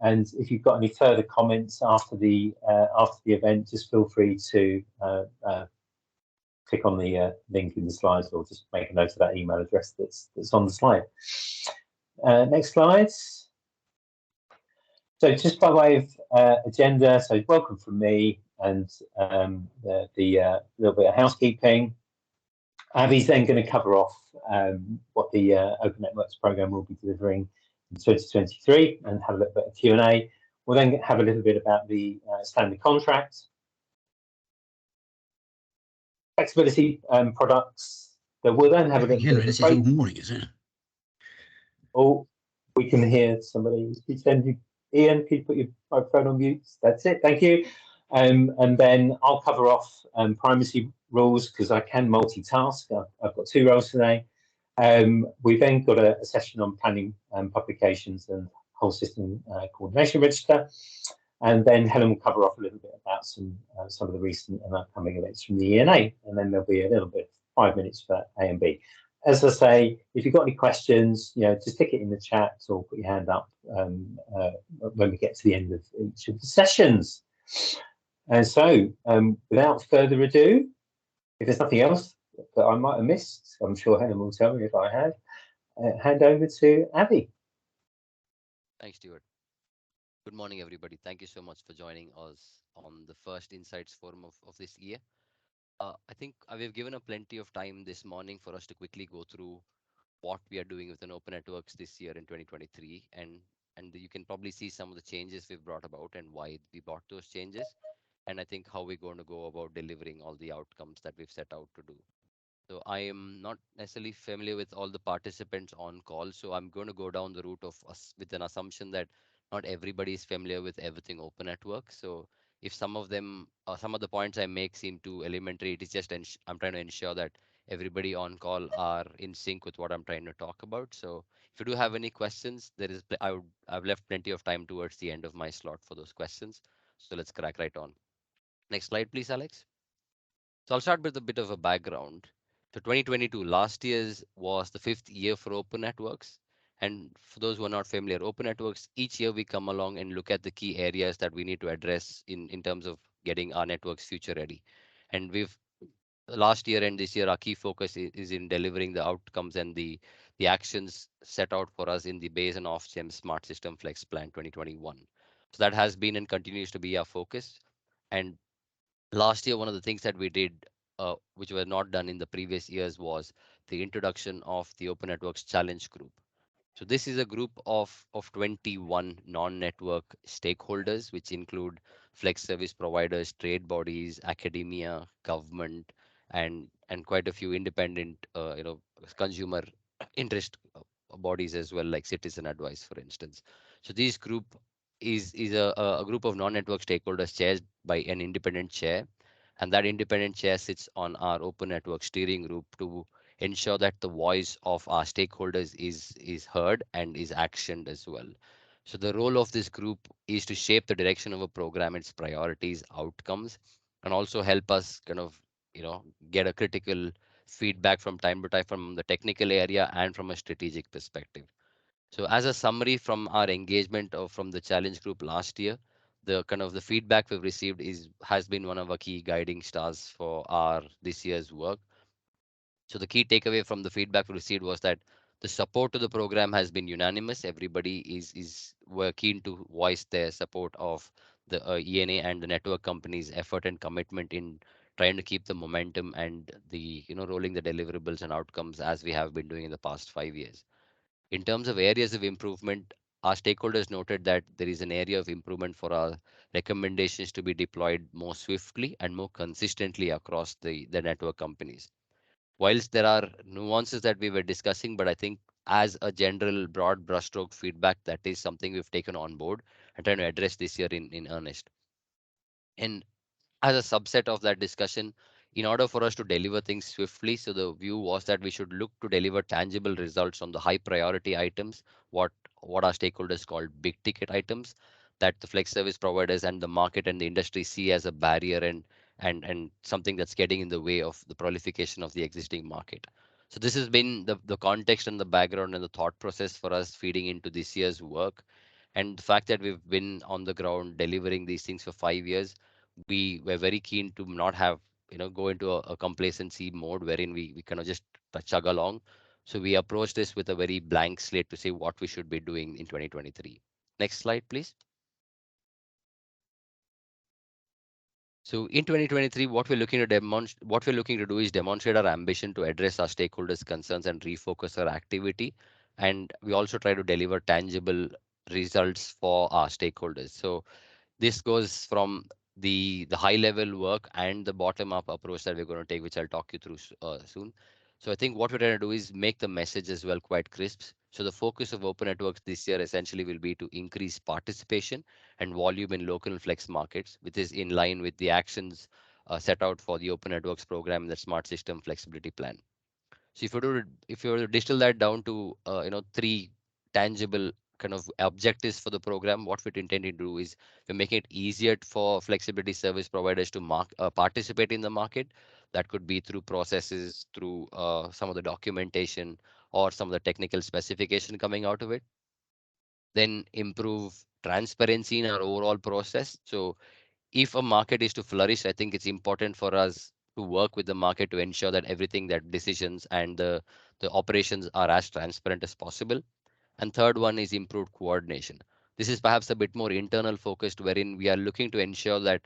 And if you've got any further comments after the event, just feel free to click on the link in the slides, or just make a note of that email address that's on the slide. Next slides. So just by way of agenda, so welcome from me, and the little bit of housekeeping. Avi's then going to cover off what the Open Networks program will be delivering in 2023, and have a little bit of Q&A. We'll then have a little bit about the standard contract, flexibility products. That will then have a little bit of this is all morning, is it? Oh, we can hear somebody. Ian, can you put your microphone on mute? That's it. Thank you. And then I'll cover off privacy rules, because I can multitask. I've got 2 roles today. We've then got a session on planning publications and whole system coordination register. And then Helen will cover off a little bit about some of the recent and upcoming events from the ENA. And then there'll be a little bit, 5 minutes for A and B. As I say, if you've got any questions, just stick it in the chat or put your hand up when we get to the end of each of the sessions. And so, without further ado, if there's nothing else that I might have missed, I'm sure Helen will tell me if I have, hand over to Avi. Thanks, Stuart. Good morning, everybody. Thank you so much for joining us on the first Insights Forum of this year. I think we've given plenty of time this morning for us to quickly go through what we are doing within Open Networks this year in 2023, and you can probably see some of the changes we've brought about and why we brought those changes, and I think how we're going to go about delivering all the outcomes that we've set out to do. So I am not necessarily familiar with all the participants on call, so I'm going to go down the route of us with an assumption that not everybody is familiar with everything Open Networks. So if some of them, some of the points I make seem too elementary, it is just I'm trying to ensure that everybody on call are in sync with what I'm trying to talk about. So if you do have any questions, I've left plenty of time towards the end of my slot for those questions. So let's crack right on. Next slide, please, Alex. So I'll start with a bit of a background. So 2022, last year's was the 5th year for Open Networks. And for those who are not familiar, Open Networks, each year we come along and look at the key areas that we need to address in terms of getting our networks future ready. And last year and this year, our key focus is in delivering the outcomes and the actions set out for us in the base and off-gem Smart System Flex Plan 2021. So that has been and continues to be our focus. And last year, one of the things that we did, which were not done in the previous years, was the introduction of the Open Networks Challenge Group. So this is a group of 21 non-network stakeholders, which include flex service providers, trade bodies, academia, government, and quite a few independent, consumer interest bodies as well, like Citizen Advice, for instance. So this group is a group of non-network stakeholders chaired by an independent chair, and that independent chair sits on our Open Network Steering Group to ensure that the voice of our stakeholders is heard and is actioned as well. So the role of this group is to shape the direction of a program, its priorities, outcomes, and also help us kind of get a critical feedback from time to time from the technical area and from a strategic perspective. So as a summary from our engagement from the challenge group last year, the feedback we've received has been one of our key guiding stars for our this year's work. So the key takeaway from the feedback we received was that the support to the program has been unanimous. Everybody were keen to voice their support of the ENA and the network company's effort and commitment in trying to keep the momentum and the rolling the deliverables and outcomes as we have been doing in the past 5 years. In terms of areas of improvement, our stakeholders noted that there is an area of improvement for our recommendations to be deployed more swiftly and more consistently across the network companies. Whilst there are nuances that we were discussing, but I think as a general broad brushstroke feedback, that is something we've taken on board and trying to address this year in earnest. And as a subset of that discussion, in order for us to deliver things swiftly, so the view was that we should look to deliver tangible results on the high priority items, what our stakeholders called big ticket items, that the flex service providers and the market and the industry see as a barrier and something that's getting in the way of the proliferation of the existing market. So this has been the context and the background and the thought process for us feeding into this year's work. And the fact that we've been on the ground delivering these things for 5 years, we were very keen to not have, go into a complacency mode wherein we kind of just chug along. So we approached this with a very blank slate to say what we should be doing in 2023. Next slide, please. So in 2023, what we're looking to do is demonstrate our ambition to address our stakeholders' concerns and refocus our activity. And we also try to deliver tangible results for our stakeholders. So this goes from the high level work and the bottom up approach that we're going to take, which I'll talk you through soon. So I think what we're trying to do is make the message as well quite crisp. So the focus of Open Networks this year essentially will be to increase participation and volume in local and flex markets, which is in line with the actions set out for the Open Networks program and the Smart System Flexibility Plan. So if you were to distill that down to three tangible kind of objectives for the program, what we're intending to do is we're making it easier for flexibility service providers to participate in the market. That could be through processes, through some of the documentation, or some of the technical specification coming out of it. Then improve transparency in our overall process. So if a market is to flourish, I think it's important for us to work with the market to ensure that everything that decisions and the operations are as transparent as possible. And third one is improved coordination. This is perhaps a bit more internal focused, wherein we are looking to ensure that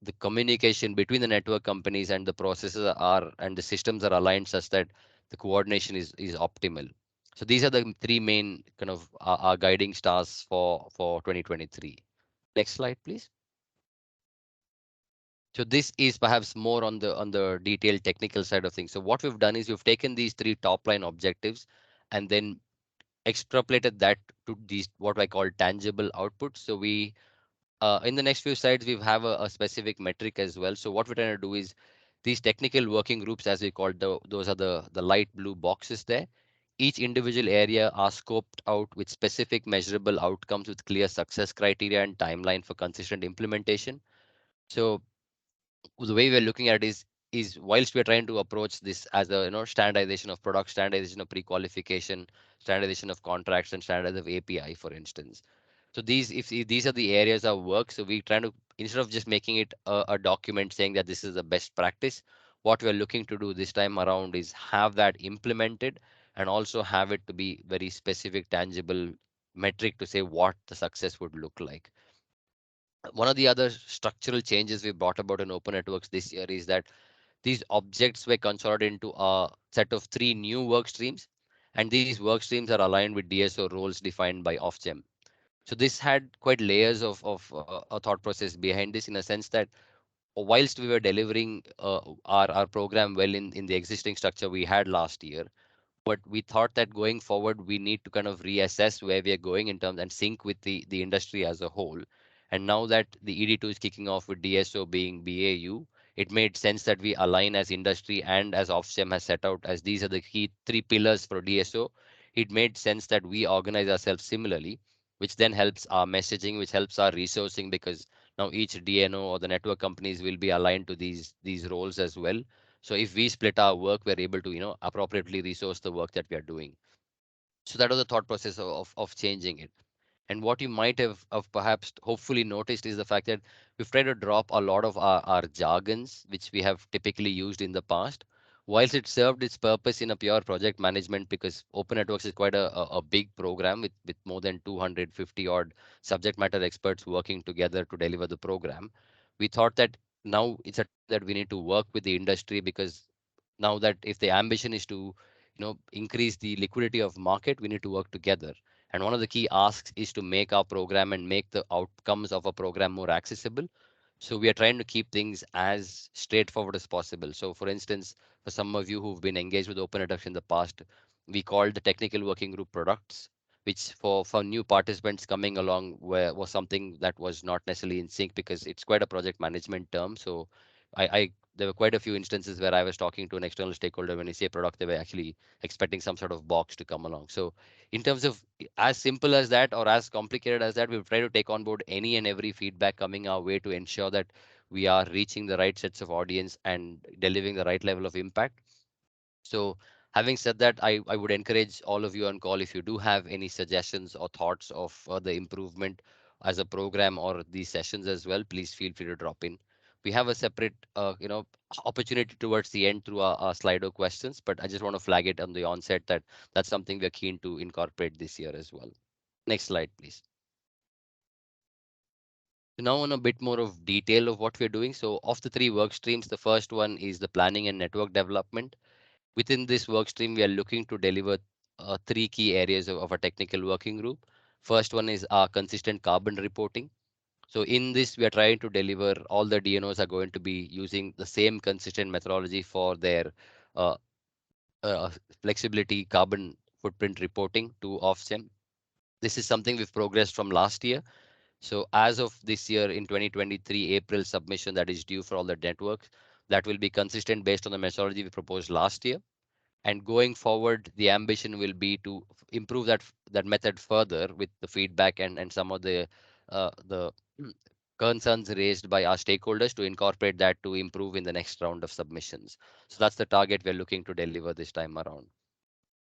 the communication between the network companies and the processes are and the systems are aligned such that the coordination is optimal. So these are the three main kind of our guiding stars for 2023. Next slide, please. So this is perhaps more on the detailed technical side of things. So what we've done is we've taken these three top line objectives and then extrapolated that to these what I call tangible outputs. So we in the next few slides we have a specific metric as well. So what we're trying to do is these technical working groups, as we call those are the light blue boxes there. Each individual area are scoped out with specific measurable outcomes with clear success criteria and timeline for consistent implementation. So the way we're looking at it is whilst we're trying to approach this as a standardization of product, standardization of pre-qualification, standardization of contracts, and standardization of API, for instance. So if these are the areas of work, so we trying to instead of just making it a document saying that this is the best practice, what we're looking to do this time around is have that implemented and also have it to be very specific, tangible metric to say what the success would look like. One of the other structural changes we brought about in Open Networks this year is that these objects were consolidated into a set of three new work streams, and these work streams are aligned with DSO roles defined by Ofgem. So this had quite layers of a thought process behind this, in a sense that whilst we were delivering our program well in the existing structure we had last year, but we thought that going forward we need to kind of reassess where we are going in terms and sync with the industry as a whole. And now that the ED2 is kicking off with DSO being BAU, it made sense that we align as industry and as Ofgem has set out as these are the key three pillars for DSO. It made sense that we organize ourselves similarly, which then helps our messaging, which helps our resourcing, because now each DNO or the network companies will be aligned to these roles as well. So if we split our work, we're able to, appropriately resource the work that we are doing. So that was the thought process of changing it. And what you might have perhaps hopefully noticed is the fact that we've tried to drop a lot of our jargons, which we have typically used in the past. Whilst it served its purpose in a pure project management, because Open Networks is quite a big program with more than 250 odd subject matter experts working together to deliver the program, we thought that now it's a that we need to work with the industry, because now that if the ambition is to increase the liquidity of market, we need to work together. And one of the key asks is to make our program and make the outcomes of a program more accessible. So we are trying to keep things as straightforward as possible. So for instance, for some of you who've been engaged with Open Education in the past, we called the technical working group products, which for new participants coming along was something that was not necessarily in sync, because it's quite a project management term. So I there were quite a few instances where I was talking to an external stakeholder when I say product, they were actually expecting some sort of box to come along. So in terms of as simple as that or as complicated as that, we've tried to take on board any and every feedback coming our way to ensure that we are reaching the right sets of audience and delivering the right level of impact. So Having said that, I would encourage all of you on call, if you do have any suggestions or thoughts of the improvement as a program or these sessions as well, please feel free to drop in. We have a separate, opportunity towards the end through our Slido questions, but I just want to flag it on the onset that that's something we're keen to incorporate this year as well. Next slide, please. So now on a bit more of detail of what we're doing. So of the three work streams, the first one is the planning and network development. Within this work stream, we are looking to deliver three key areas of a technical working group. First one is our consistent carbon reporting. So in this, we are trying to deliver all the DNOs are going to be using the same consistent methodology for their uh, uh, flexibility carbon footprint reporting to Ofgem. This is something we've progressed from last year. So as of this year in 2023 April submission that is due for all the networks, that will be consistent based on the methodology we proposed last year. And going forward, the ambition will be to improve that method further with the feedback and some of the concerns raised by our stakeholders to incorporate that to improve in the next round of submissions. So that's the target we're looking to deliver this time around.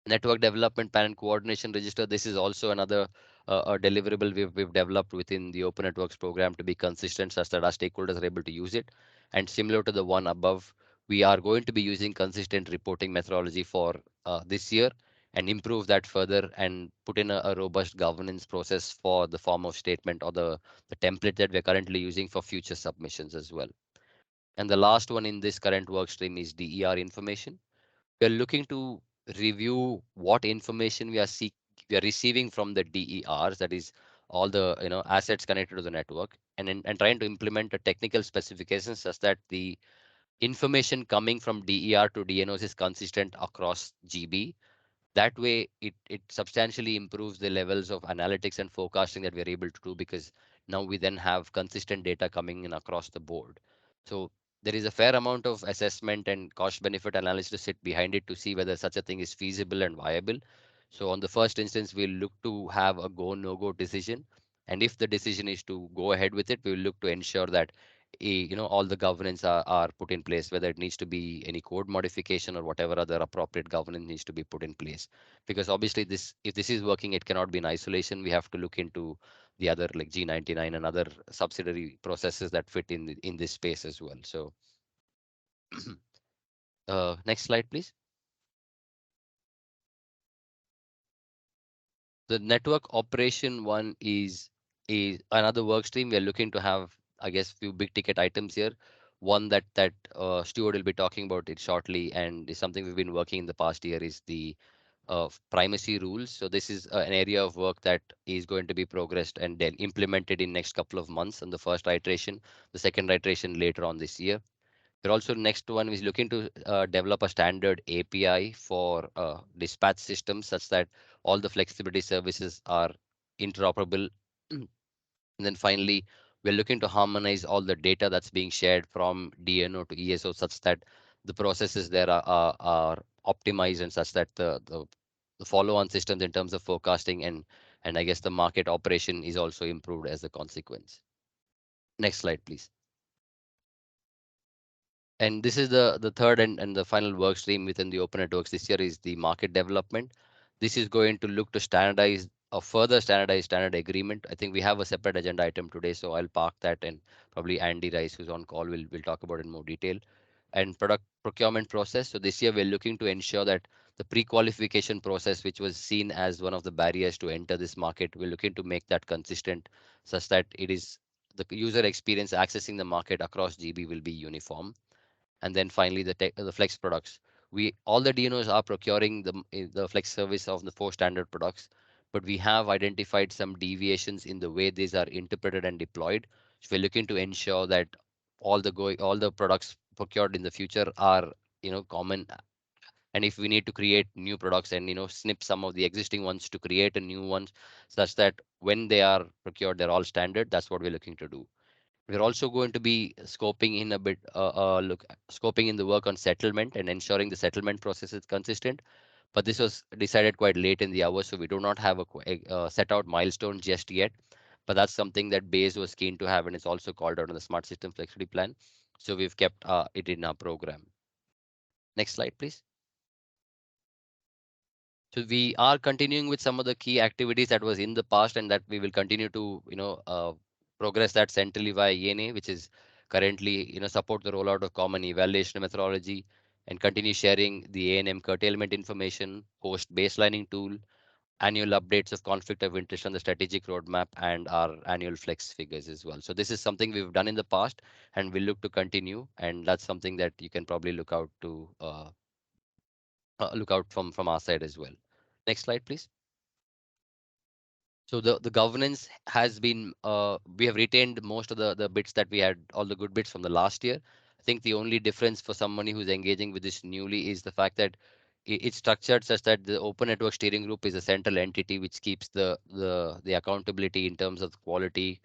Network development plan and coordination register. This is also another a deliverable we've developed within the Open Networks program to be consistent such that our stakeholders are able to use it. And similar to the one above, we are going to be using consistent reporting methodology for this year and improve that further and put in a robust governance process for the form of statement or the template that we're currently using for future submissions as well. And the last one in this current work stream is DER information. We are looking to review what information we are receiving from the DERs, that is all the assets connected to the network, and trying to implement a technical specification such that the information coming from DER to DNOs is consistent across GB. That way it substantially improves the levels of analytics and forecasting that we're able to do, because now we then have consistent data coming in across the board. So there is a fair amount of assessment and cost benefit analysis to sit behind it to see whether such a thing is feasible and viable. So on the first instance, we'll look to have a go no go decision, and if the decision is to go ahead with it, we will look to ensure that all the governance are put in place, whether it needs to be any code modification or whatever other appropriate governance needs to be put in place. Because obviously this, if this is working, it cannot be in isolation. We have to look into the other like G99 and other subsidiary processes that fit in this space as well. So next slide, please. The network operation one is another work stream. We are looking to have, I guess, few big ticket items here. One that Stuart will be talking about it shortly, and is something we've been working in the past year, is the primacy rules. So this is an area of work that is going to be progressed and then implemented in next couple of months on the first iteration, the second iteration later on this year. We're also next one is looking to develop a standard API for dispatch systems such that all the flexibility services are interoperable. And then finally, we're looking to harmonize all the data that's being shared from DNO to ESO such that the processes there are optimized and such that the follow-on systems in terms of forecasting and I guess the market operation is also improved as a consequence. Next slide, please. And this is the third and the final work stream within the Open Networks this year is the market development. This is going to look to standardize or further standardize standard agreement. I think we have a separate agenda item today, so I'll park that, and probably Andy Rice, who's on call, will talk about it in more detail. And product procurement process. So this year we're looking to ensure that the pre-qualification process, which was seen as one of the barriers to enter this market, we're looking to make that consistent such that it is the user experience accessing the market across GB will be uniform. And then finally the flex products. We all the DNOs are procuring the flex service of the four standard products, but we have identified some deviations in the way these are interpreted and deployed. So we're looking to ensure that all the products procured in the future are common. And if we need to create new products and snip some of the existing ones to create a new ones such that when they are procured they're all standard, that's what we're looking to do. We're also going to be scoping in a bit, scoping in the work on settlement and ensuring the settlement process is consistent. But this was decided quite late in the hour, so we do not have a set out milestone just yet. But that's something that BASE was keen to have, and it's also called out on the Smart System Flexibility Plan. So we've kept it in our program. Next slide, please. So we are continuing with some of the key activities that was in the past, and that we will continue to, progress that centrally via ENA, which is currently, support the rollout of common evaluation methodology, and continue sharing the A&M curtailment information, host baselining tool, annual updates of conflict of interest on the strategic roadmap, and our annual flex figures as well. So this is something we've done in the past, and we'll look to continue, and that's something that you can probably look out from our side as well. Next slide, please. So the governance has been, we have retained most of the bits that we had, all the good bits from the last year. I think the only difference for somebody who's engaging with this newly is the fact that it's structured such that the Open Network Steering Group is a central entity which keeps the accountability in terms of quality,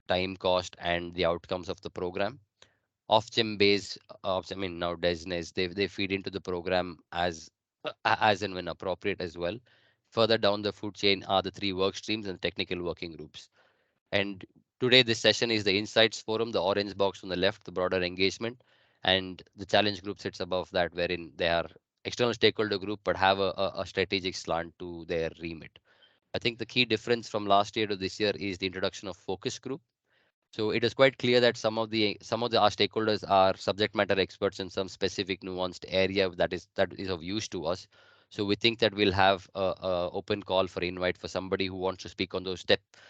time, cost, and the outcomes of the program. Off-gem based, I mean now Desnes, they feed into the program as and when appropriate as well. Further down the food chain are the three work streams and technical working groups. And today this session is the Insights Forum, the orange box on the left, the broader engagement, and the challenge group sits above that, wherein they are external stakeholder group but have a strategic slant to their remit. I think the key difference from last year to this year is the introduction of focus group. So it is quite clear that some of the our stakeholders are subject matter experts in some specific nuanced area that is of use to us. So we think that we'll have a open call for invite for somebody who wants to speak on those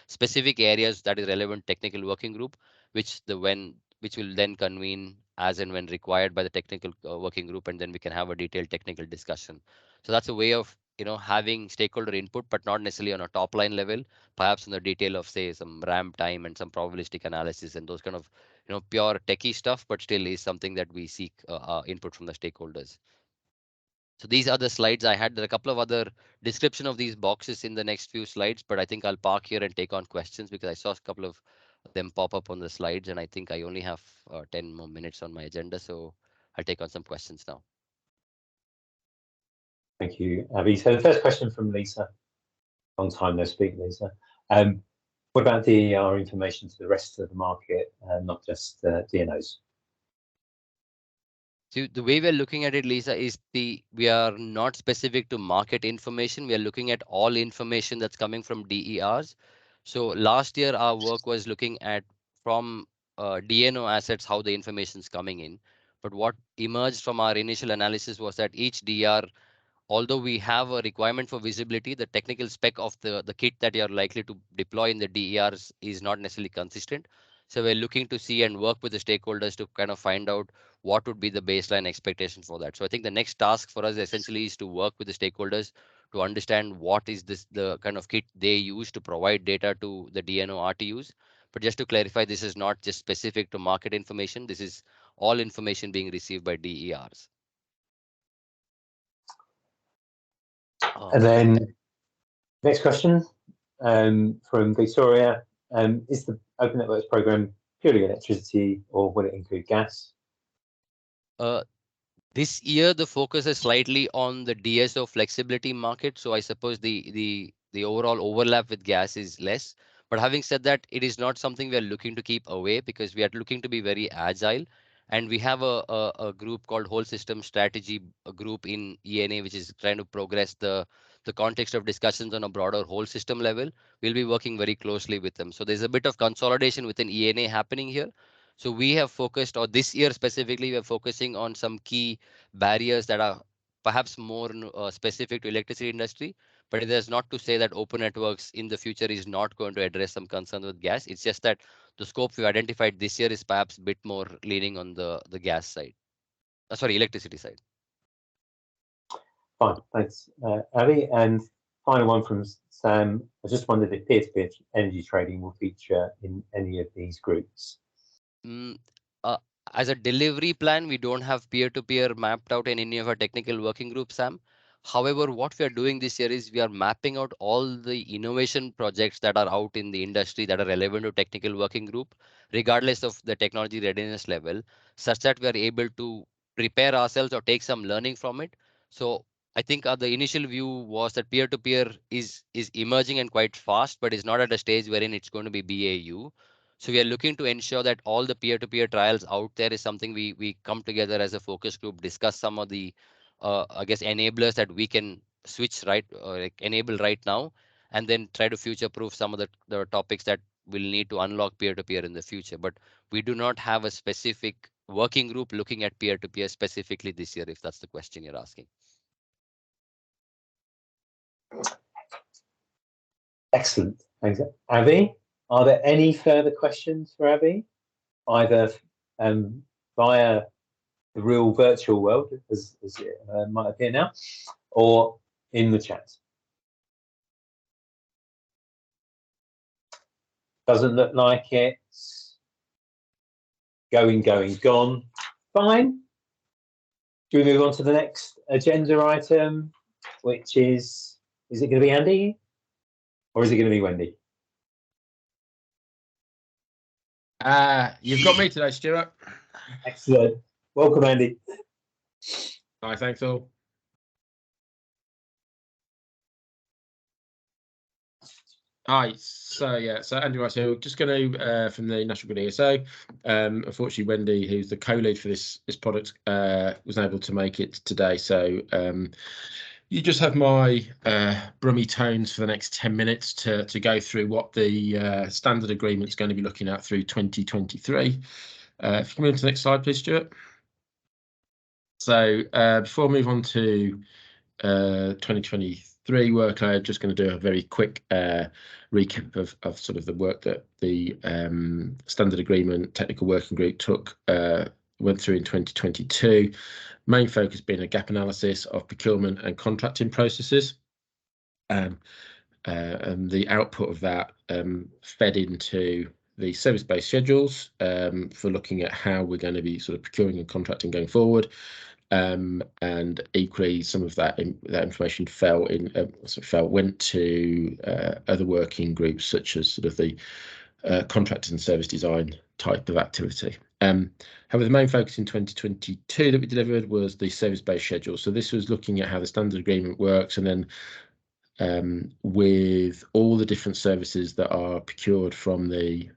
specific areas that is relevant technical working group, which will then convene as and when required by the technical working group, and then we can have a detailed technical discussion. So that's a way of having stakeholder input, but not necessarily on a top line level, perhaps in the detail of say some RAM time and some probabilistic analysis and those kind of pure techie stuff, but still is something that we seek input from the stakeholders. So these are the slides I had. There are a couple of other description of these boxes in the next few slides, but I think I'll park here and take on questions because I saw a couple of them pop up on the slides, and I think I only have 10 more minutes on my agenda, so I'll take on some questions now. Thank you, Avi. So the first question from Lisa. Long time no speak, Lisa. What about DER information to the rest of the market, not just DNOs? So the way we're looking at it, Lisa, is we are not specific to market information. We are looking at all information that's coming from DERs. So last year, our work was looking at from DNO assets, how the information is coming in. But what emerged from our initial analysis was that each DER, although we have a requirement for visibility, the technical spec of the kit that you're likely to deploy in the DERs is not necessarily consistent. So we're looking to see and work with the stakeholders to kind of find out what would be the baseline expectation for that. So I think the next task for us essentially is to work with the stakeholders to understand what is the kind of kit they use to provide data to the DNO RTUs. But just to clarify, this is not just specific to market information. This is all information being received by DERs. And then next question from Victoria. Is the Open Networks program purely electricity or will it include gas? This year, the focus is slightly on the DSO flexibility market. So I suppose the overall overlap with gas is less. But having said that, it is not something we are looking to keep away because we are looking to be very agile. And we have a group called Whole System Strategy group in ENA, which is trying to progress the context of discussions on a broader whole system level. We'll be working very closely with them. So there's a bit of consolidation within ENA happening here. So we have focused, or this year specifically, we're focusing on some key barriers that are perhaps more specific to electricity industry. But it is not to say that open networks in the future is not going to address some concerns with gas. It's just that the scope we identified this year is perhaps a bit more leaning on the gas side. Sorry, electricity side. Fine, thanks, Avi. And final one from Sam. I just wondered if peer-to-peer energy trading will feature in any of these groups. As a delivery plan, we don't have peer-to-peer mapped out in any of our technical working groups, Sam. However, what we are doing this year is we are mapping out all the innovation projects that are out in the industry that are relevant to technical working group, regardless of the technology readiness level, such that we are able to prepare ourselves or take some learning from it. So I think the initial view was that peer-to-peer is emerging and quite fast, but is not at a stage wherein it's going to be BAU. So we are looking to ensure that all the peer-to-peer trials out there is something we come together as a focus group, discuss some of the I guess enablers that we can switch right or like enable right now, and then try to future proof some of the topics that will need to unlock peer-to-peer in the future. But we do not have a specific working group looking at peer-to-peer specifically this year, if that's the question you're asking. Excellent. Thanks. Avi, are there any further questions for Avi, either via the real virtual world, as it might appear now, or in the chat? Doesn't look like it's going, gone. Fine. Do we move on to the next agenda item, which is it going to be Andy or is it going to be Wendy? You've got me today, Stuart. Excellent. Welcome, Andy. Hi, thanks all. Hi, so Andy Rice here, just going to from the National Grid ESO. Unfortunately, Wendy, who's the co-lead for this product, wasn't able to make it today. So you just have my brummy tones for the next 10 minutes to go through what the standard agreement is going to be looking at through 2023. If you can move to the next slide, please, Stuart. So before I move on to 2023 workload, just going to do a very quick recap of sort of the work that the standard agreement technical working group went through in 2022. Main focus being a gap analysis of procurement and contracting processes, and the output of that fed into the service-based schedules for looking at how we're going to be sort of procuring and contracting going forward. And equally, some of that information went to other working groups, such as sort of the contractors and service design type of activity. However, the main focus in 2022 that we delivered was the service-based schedule. So this was looking at how the standard agreement works, and then with all the different services that are procured from the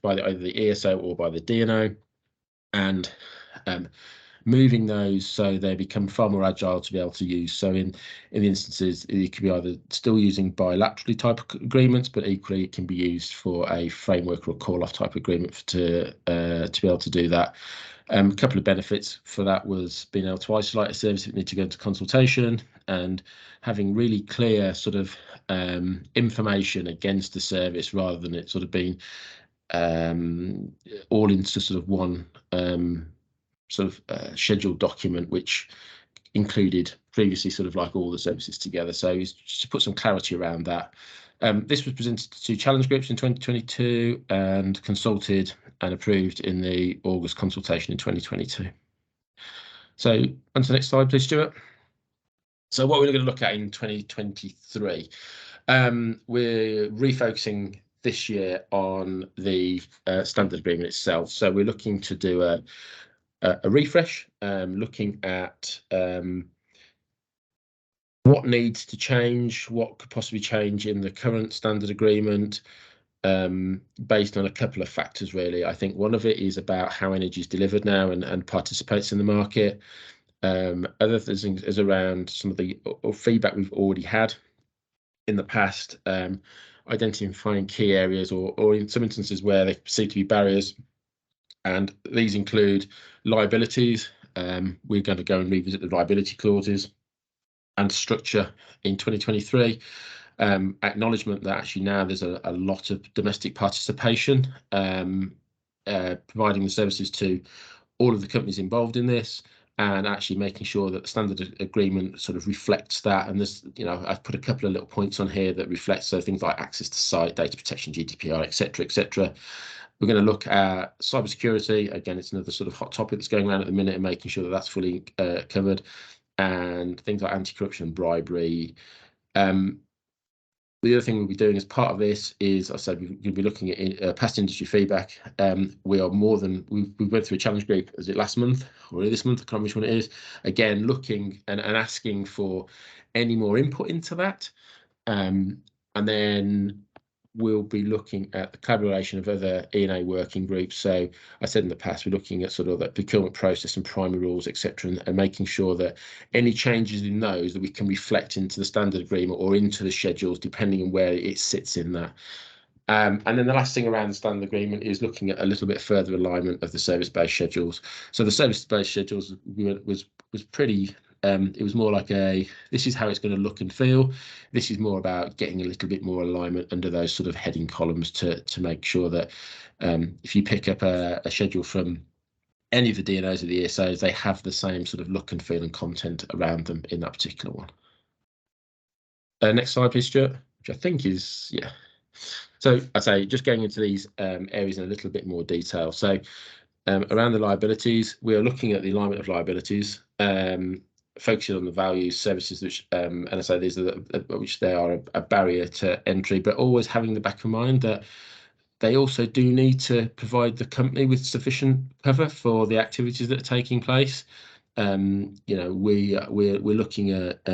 by either the ESO or by the DNO, and moving those so they become far more agile to be able to use. So in the instances, it could be either still using bilaterally type agreements, but equally it can be used for a framework or a call-off type agreement to be able to do that. A couple of benefits for that was being able to isolate a service if it needs to go into consultation, and having really clear sort of information against the service, rather than it sort of being all into sort of one scheduled document, which included previously sort of like all the services together. So just to put some clarity around that. This was presented to challenge groups in 2022 and consulted and approved in the August consultation in 2022. So on to the next slide, please, Stuart. So what we're going to look at in 2023, we're refocusing this year on the standard agreement itself. So we're looking to do a refresh, looking at what needs to change, what could possibly change in the current standard agreement, based on a couple of factors, really. I think one of it is about how energy is delivered now and participates in the market. Other things is around some of the feedback we've already had in the past, identifying key areas or in some instances where they perceive to be barriers. And these include liabilities. We're going to go and revisit the liability clauses and structure in 2023. Acknowledgement that actually now there's a lot of domestic participation, providing the services to all of the companies involved in this, and actually making sure that the standard agreement sort of reflects that. And this, I've put a couple of little points on here that reflect, so things like access to site, data protection, GDPR, etc., etc. We're going to look at cybersecurity. Again, it's another sort of hot topic that's going around at the minute, and making sure that that's fully covered, and things like anti-corruption and bribery. The other thing we'll be doing as part of this is, I said, we'll be looking at past industry feedback. We went through a challenge group, is it last month or this month? I can't remember which one it is. Again, looking and asking for any more input into that. And then we'll be looking at the collaboration of other E&A working groups. So I said in the past, we're looking at sort of that procurement process and primary rules, etc., and making sure that any changes in those that we can reflect into the standard agreement or into the schedules, depending on where it sits in that. And then the last thing around the standard agreement is looking at a little bit further alignment of the service-based schedules. So the service-based schedules was pretty, it was more like this is how it's going to look and feel. This is more about getting a little bit more alignment under those sort of heading columns to make sure that if you pick up a schedule from any of the DNOs or the ESOs, they have the same sort of look and feel and content around them in that particular one. Next slide, please, Stuart, which I think is, yeah. So I'd say just going into these areas in a little bit more detail. So around the liabilities, we are looking at the alignment of liabilities, focusing on the values, services, which, and I say these are which they are a barrier to entry, but always having the back of mind that they also do need to provide the company with sufficient cover for the activities that are taking place. You know, we're looking at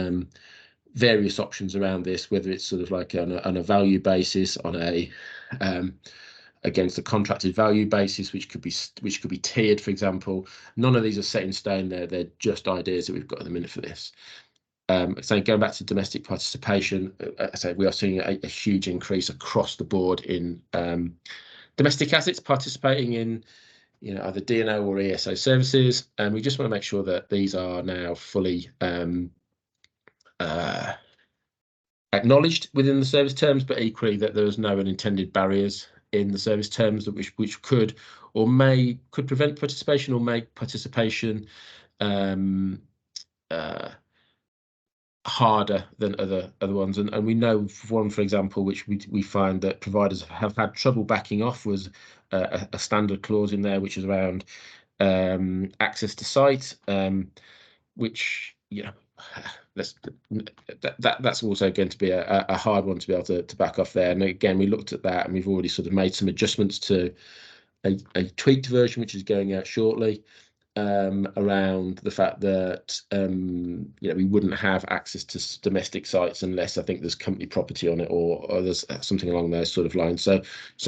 various options around this, whether it's sort of like on a value basis, on a against a contracted value basis, which could be tiered, for example. None of these are set in stone. They're just ideas that we've got at the minute for this. So going back to domestic participation, I say we are seeing a huge increase across the board in domestic assets participating in, you know, either DNO or ESO services, and we just want to make sure that these are now fully acknowledged within the service terms, but equally that there's no unintended barriers in the service terms that which could prevent participation or make participation harder than other ones. And we know one, for example, which we find that providers have had trouble backing off, was a standard clause in there, which is around access to site, which, you know, that's also going to be a hard one to be able to back off there. And again, we looked at that and we've already sort of made some adjustments to a tweaked version, which is going out shortly, around the fact that you know, we wouldn't have access to domestic sites unless I think there's company property on it or there's something along those sort of lines. So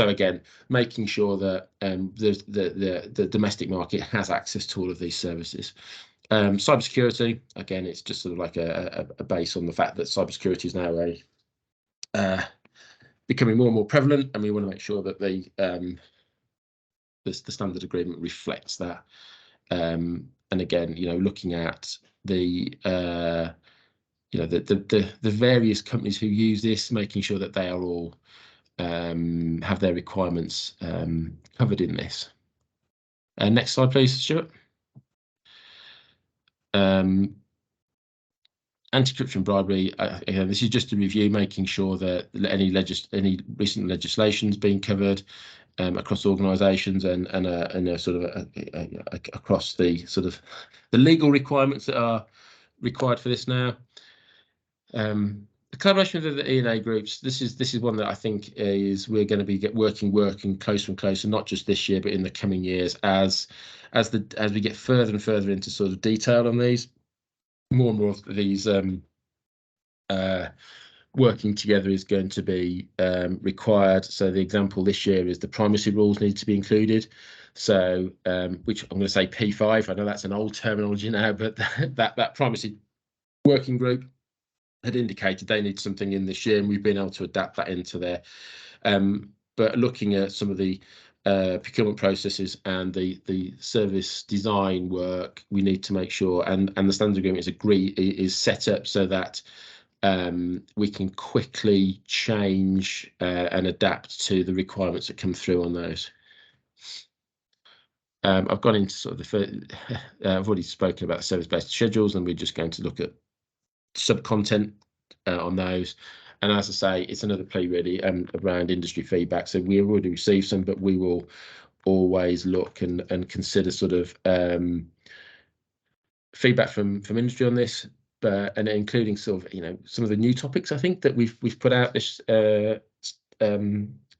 again, making sure that the domestic market has access to all of these services. Cybersecurity, again, it's just sort of like a base on the fact that cybersecurity is now becoming more and more prevalent, and we want to make sure that the standard agreement reflects that. And again, you know, looking at the you know, the various companies who use this, making sure that they are all have their requirements covered in this. Next slide, please, Stuart. Anti-corruption bribery, again, this is just a review, making sure that any recent legislation is being covered across organisations and a sort of across the sort of the legal requirements that are required for this now. The collaboration with the E&A groups, this is one that I think is we're going to be working closer and closer, not just this year but in the coming years, as we get further and further into sort of detail on these. More and more of these working together is going to be required. So the example this year is the primacy rules need to be included. So which I'm going to say P5. I know that's an old terminology now, but that primacy working group had indicated they need something in this year, and we've been able to adapt that into there. But looking at some of the procurement processes and the service design work, we need to make sure, and the standard agreement is set up so that we can quickly change and adapt to the requirements that come through on those. I've gone into sort of I've already spoken about service-based schedules, and we're just going to look at sub-content on those. And as I say, it's another plea really around industry feedback. So we already received some, but we will always look and consider sort of feedback from industry on this, and including sort of, you know, some of the new topics I think that we've put out this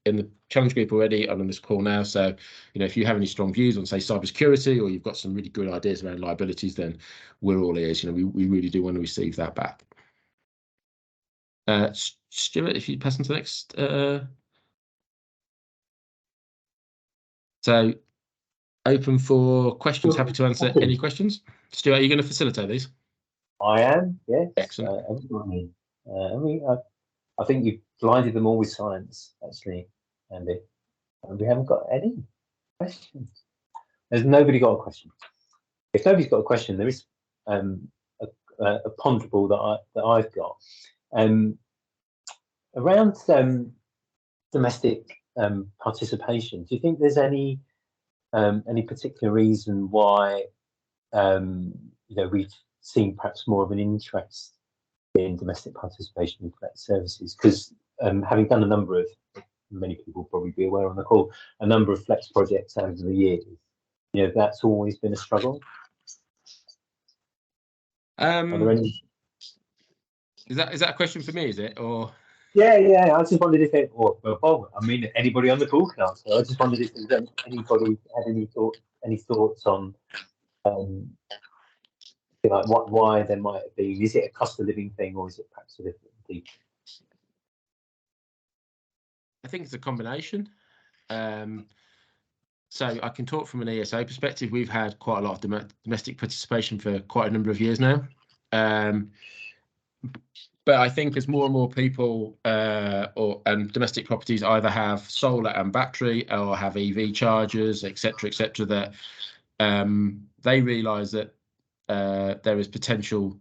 in the challenge group already and on this call now. So, you know, if you have any strong views on, say, cybersecurity, or you've got some really good ideas around liabilities, then we're all ears. You know, we really do want to receive that back. Stuart, if you pass on to the next So open for questions. Happy to answer any questions. Stuart, are you going to facilitate these? I am, yes. Excellent. I think you've blinded them all with science, actually, Andy. And we haven't got any questions. There's nobody got a question. If nobody's got a question, there is a ponderable that I've got. Around domestic participation, do you think there's any particular reason why we've seen perhaps more of an interest in domestic participation in flex services? Because having done a number of, many people will probably be aware on the call, a number of flex projects over the years, that's always been a struggle. Are there any? Is that a question for me? Is it or? Yeah. I just wondered if anybody on the call can answer. I just wondered if anybody had any thoughts on why there might have been. Is it a cost of living thing, or is it perhaps a different thing? I think it's a combination. So I can talk from an ESO perspective. We've had quite a lot of domestic participation for quite a number of years now. But I think as more and more people and domestic properties either have solar and battery or have EV chargers, etc., that they realise that there is potential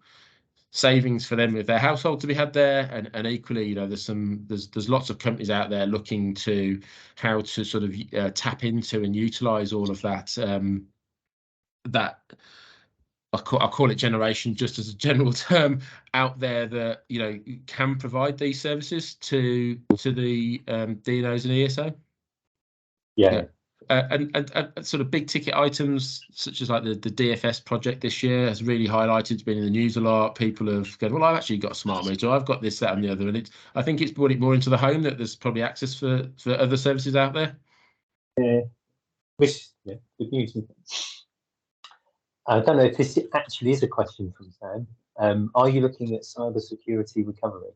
savings for them with their household to be had there, and equally, there's lots of companies out there looking to how to sort of tap into and utilise all of that. That I call it generation, just as a general term, out there that can provide these services to the DNOs and ESO. Yeah. And sort of big ticket items such as like the DFS project this year has really highlighted. It's been in the news a lot. People have gone, well, I've actually got a smart meter, I've got this, that, and the other, and I think it's brought it more into the home that there's probably access for other services out there. Yeah, good news. I don't know if this actually is a question from Sam. Are you looking at cyber security recovery?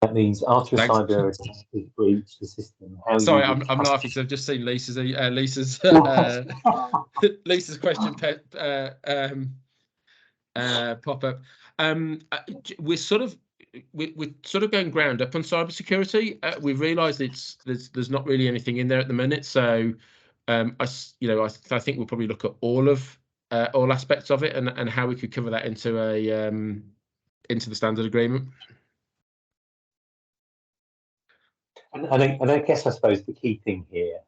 That means after a cyber attack has breached the system. Sorry, I'm laughing because I've just seen Lisa's Lisa's question pop up. We're sort of going ground up on cyber security. We've realised there's not really anything in there at the minute. So I think we'll probably look at all aspects of it and how we could cover that into the standard agreement. And I guess I suppose the key thing here,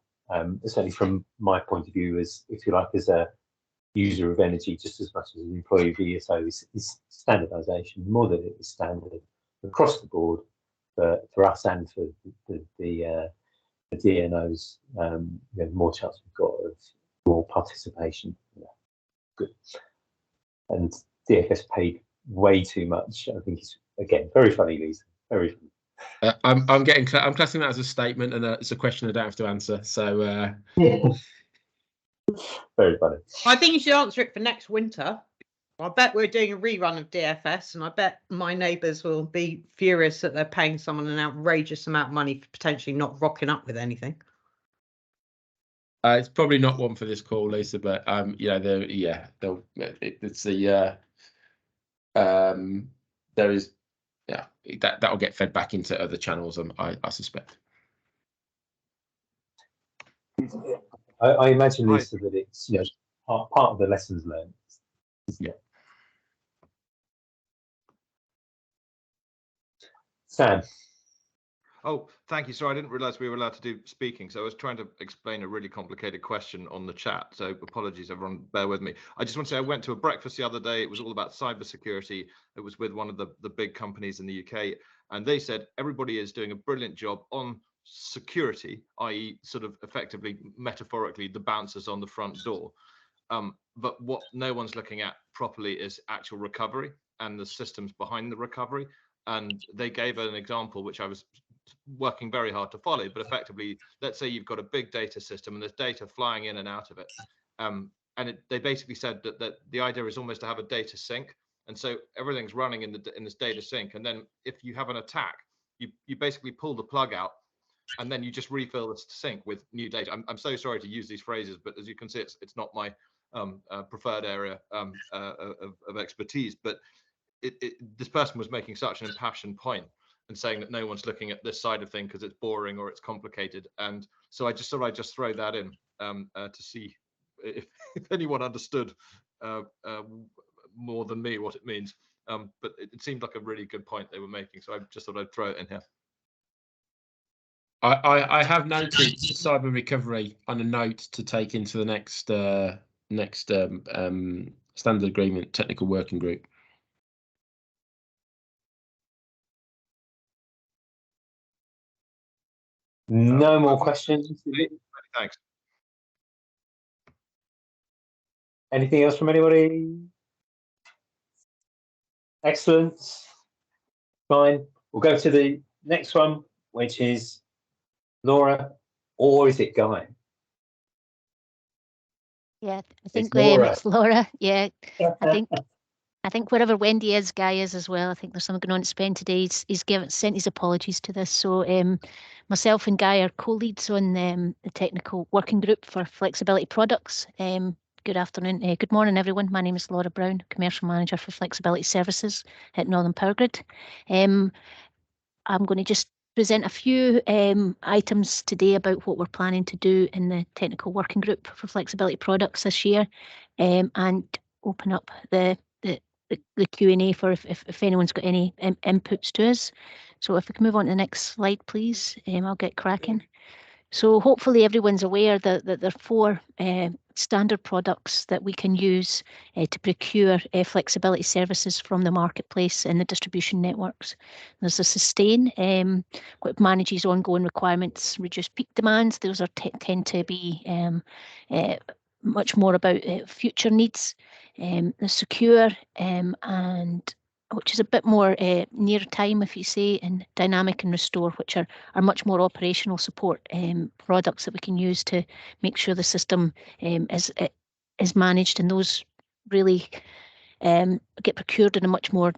certainly from my point of view, is if you like, as a user of energy, just as much as an employee of ESO, is standardisation. More that it is standard across the board for us and for the DNOs. The more chance we've got of more participation. Good. And DFS paid way too much. I think it's again very funny, Lisa. Very funny. I'm classing that as a statement, and it's a question I don't have to answer. So very funny. I think you should answer it for next winter. I bet we're doing a rerun of DFS, and I bet my neighbours will be furious that they're paying someone an outrageous amount of money for potentially not rocking up with anything. It's probably not one for this call, Lisa, but there is. Yeah, that'll get fed back into other channels, I suspect. I imagine, Lisa, that it's part of the lessons learned. Yeah. Sam. Oh, thank you. Sorry, I didn't realise we were allowed to do speaking, so I was trying to explain a really complicated question on the chat. So apologies, everyone, bear with me. I just want to say I went to a breakfast the other day. It was all about cybersecurity. It was with one of the big companies in the UK, and they said everybody is doing a brilliant job on security, i.e. sort of effectively, metaphorically, the bouncers on the front door. But what no one's looking at properly is actual recovery and the systems behind the recovery. And they gave an example, which I was working very hard to follow, but effectively, let's say you've got a big data system and there's data flying in and out of it. They basically said that the idea is almost to have a data sink. And so everything's running in this data sink. And then if you have an attack, you basically pull the plug out and then you just refill the sink with new data. I'm so sorry to use these phrases, but as you can see, it's not my preferred area of expertise. But this person was making such an impassioned point and saying that no one's looking at this side of thing because it's boring or it's complicated. And so I just thought I'd just throw that in to see if anyone understood more than me what it means. But it seemed like a really good point they were making, so I just thought I'd throw it in here. I have noted cyber recovery on a note to take into the next standard agreement technical working group. No more questions. Thanks. Anything else from anybody? Excellent. Fine. We'll go to the next one, which is Laura, or is it Guy? Yeah, I think Laura. it's Laura. Yeah, I think wherever Wendy is, Guy is as well. I think there's something going on at Spen today. He's sent his apologies to this. So myself and Guy are co-leads on the technical working group for flexibility products. Good afternoon. Good morning, everyone. My name is Laura Brown, Commercial Manager for Flexibility Services at Northern Powergrid. I'm going to just present a few items today about what we're planning to do in the technical working group for flexibility products this year, and open up the Q&A for if anyone's got any inputs to us. So if we can move on to the next slide, please, I'll get cracking. So hopefully everyone's aware that there are 4 standard products that we can use to procure flexibility services from the marketplace and the distribution networks. There's a Sustain, which manages ongoing requirements, reduce peak demands. Those are tend to be much more about future needs. The Secure, and which is a bit more near time, if you say, and Dynamic and Restore, which are much more operational support products that we can use to make sure the system is managed, and those really get procured in a much more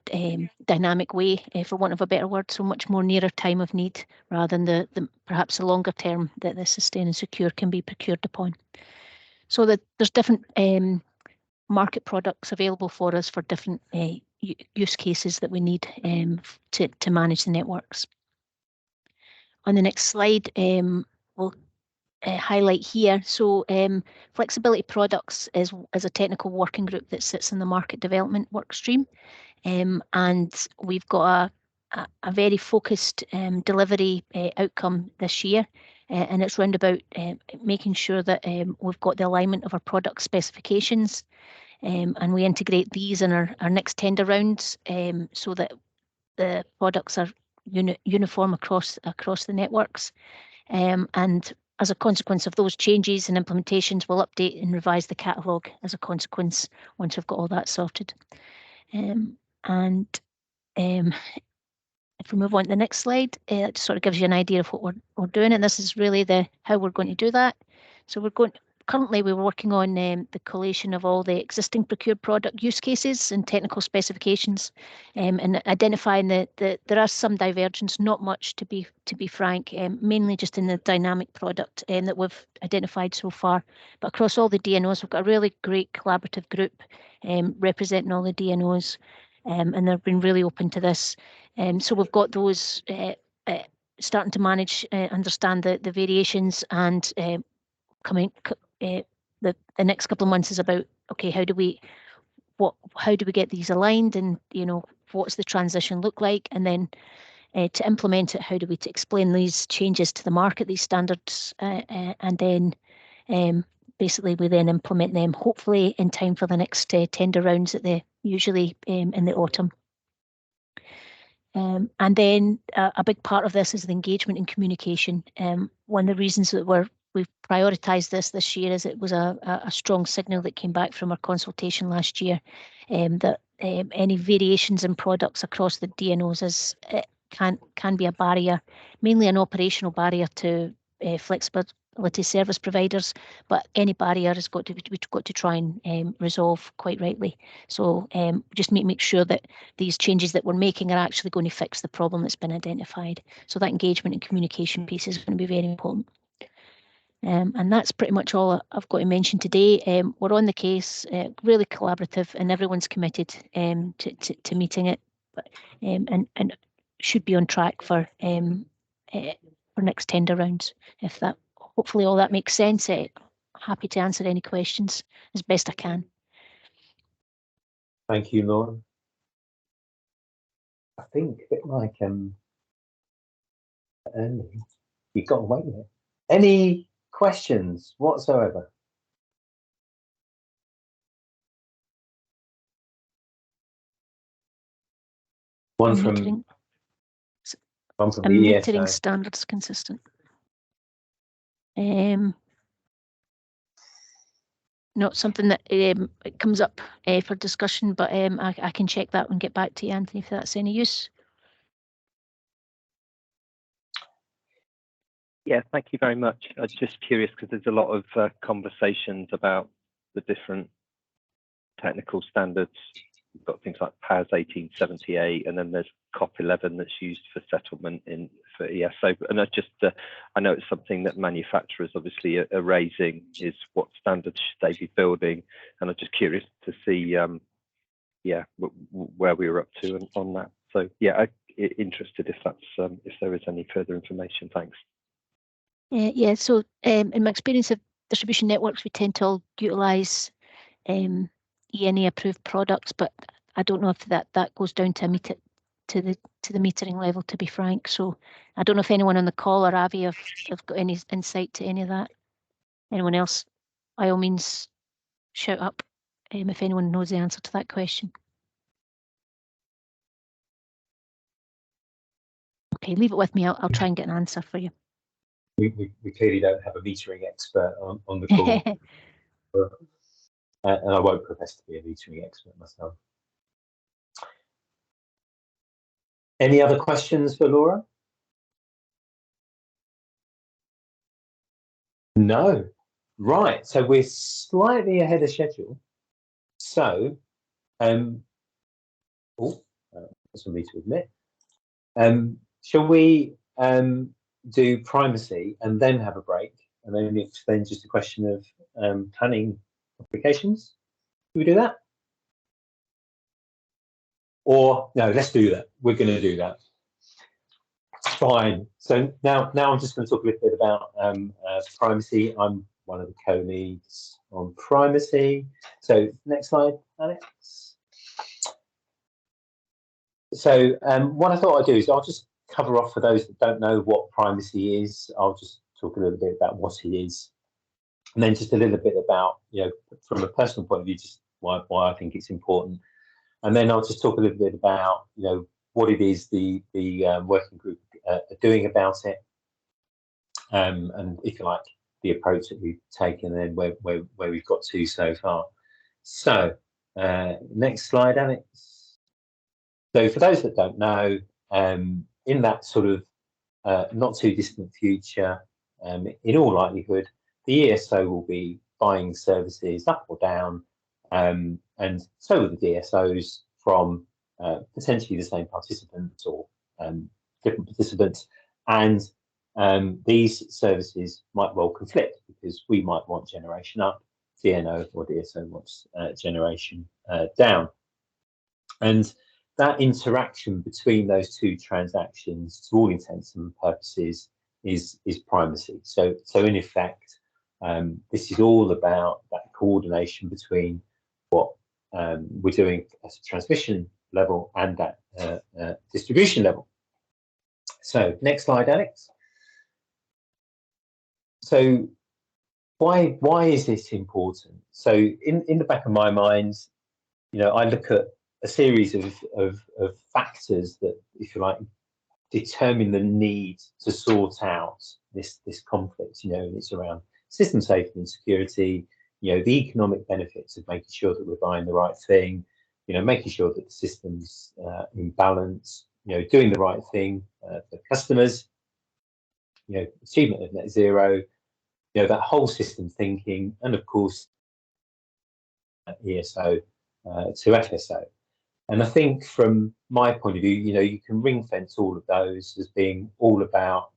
dynamic way, for want of a better word, so much more nearer time of need rather than the perhaps the longer term that the Sustain and Secure can be procured upon. So that there's different market products available for us for different use cases that we need to manage the networks. On the next slide, we'll highlight here. So flexibility products is a technical working group that sits in the market development work stream, and we've got a very focused delivery outcome this year, and it's round about making sure that we've got the alignment of our product specifications, and we integrate these in our next tender rounds, so that the products are uniform across the networks. And as a consequence of those changes and implementations, we'll update and revise the catalogue as a consequence once we've got all that sorted. If we move on to the next slide, it sort of gives you an idea of what we're doing, and this is really how we're going to do that. So currently we're working on the collation of all the existing procured product use cases and technical specifications, and identifying that there are some divergence, not much to be frank, mainly just in the dynamic product that we've identified so far. But across all the DNOs, we've got a really great collaborative group representing all the DNOs, and they've been really open to this. So we've got those starting to manage, understand the variations, and the next couple of months is about, okay, how do we get these aligned, and what's the transition look like, and then to implement it, how do we explain these changes to the market, these standards, and then basically we then implement them hopefully in time for the next tender rounds that usually in the autumn. And then a big part of this is the engagement and communication. One of the reasons that we've prioritised this year is it was a strong signal that came back from our consultation last year, that any variations in products across the DNOs can be a barrier, mainly an operational barrier to service providers, but any barrier has got to we've got to try and resolve quite rightly. So just make sure that these changes that we're making are actually going to fix the problem that's been identified. So that engagement and communication piece is going to be very important. And that's pretty much all I've got to mention today. We're on the case, really collaborative, and everyone's committed to meeting it, and should be on track for next tender rounds. If that, hopefully, all that makes sense. Happy to answer any questions as best I can. Thank you, Laura. I think a bit like you've got to wait a minute. Any questions whatsoever? One from Metering, the metering ESO. standards consistent. Not something that it comes up for discussion, but I can check that and get back to you, Anthony, if that's any use. Yeah, thank you very much. I'm just curious because there's a lot of conversations about the different technical standards. We've got things like PAS 1878, and then there's COP 11 that's used for settlement for ESO. And I know it's something that manufacturers obviously are raising, is what standards should they be building? And I'm just curious to see, where we were up to on that. So yeah, I'm interested if there is any further information. Thanks. Yeah, so in my experience of distribution networks, we tend to all utilise ENA approved products, but I don't know if that goes down to the metering level, to be frank. So I don't know if anyone on the call or Avi have got any insight to any of that. Anyone else, by all means, shout up if anyone knows the answer to that question. Okay, leave it with me. I'll try and get an answer for you. We clearly don't have a metering expert on the call. And I won't profess to be a metering expert myself. Any other questions for Laura? No. Right, so we're slightly ahead of schedule. So, that's for me to admit. Shall we do primacy and then have a break, and then it's then just a question of planning applications? Can we do that? Or no, let's do that. We're going to do that. Fine. So now I'm just going to talk a little bit about primacy. I'm one of the co-leads on primacy. So next slide, Alex. So what I thought I'd do is I'll just cover off for those that don't know what primacy is. I'll just talk a little bit about what it is, and then just a little bit about, from a personal point of view, just why I think it's important. And then I'll just talk a little bit about, what it is the working group are doing about it, and if you like, the approach that we've taken and where we've got to so far. So next slide, Alex. So for those that don't know, in that sort of not too distant future, in all likelihood, the ESO will be buying services up or down, and so will the DSOs from potentially the same participants or different participants, and these services might well conflict because we might want generation up, DNO or DSO wants generation down, and that interaction between those two transactions, to all intents and purposes, is primacy. So in effect, this is all about that coordination between what we're doing at a transmission level and at distribution level. So next slide, Alex. So why is this important? So in the back of my mind, I look at a series of factors that, if you like, determine the need to sort out this conflict. And it's around system safety and security, the economic benefits of making sure that we're buying the right thing, making sure that the system's in balance, doing the right thing for customers, achievement of net zero, that whole system thinking, and of course ESO to FSO. And I think from my point of view, you can ring fence all of those as being all about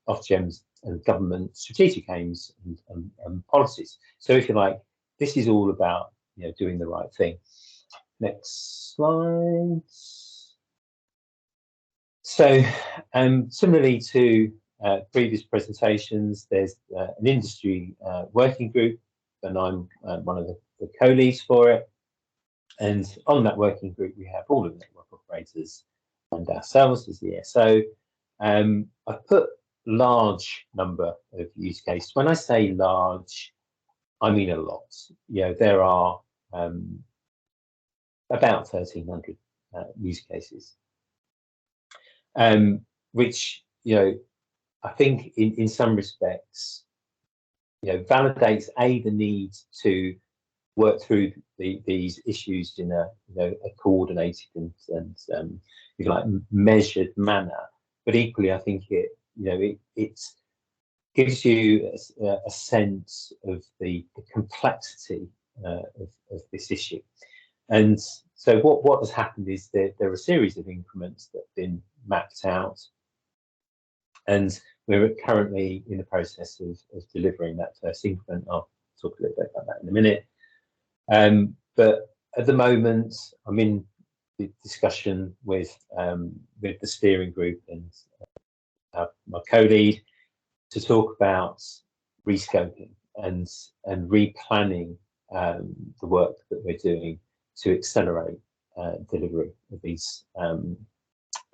Ofgem's and government strategic aims and policies. So if you like, this is all about doing the right thing. Next slide. So similarly to previous presentations, there's an industry working group, and I'm one of the co-leads for it. And on that working group, we have all of the network operators and ourselves as the ESO. I've put large number of use cases. When I say large, I mean a lot. There are about 1,300 use cases, which I think in some respects validates the need to work through these issues in a coordinated and if you like measured manner. But equally, I think it gives you a sense of the complexity of this issue. And so what has happened is that there are a series of increments that have been mapped out, and we're currently in the process of delivering that first increment. I'll talk a little bit about that in a minute. But at the moment, I'm in the discussion with the steering group and my co-lead to talk about rescoping and replanning the work that we're doing to accelerate delivery of these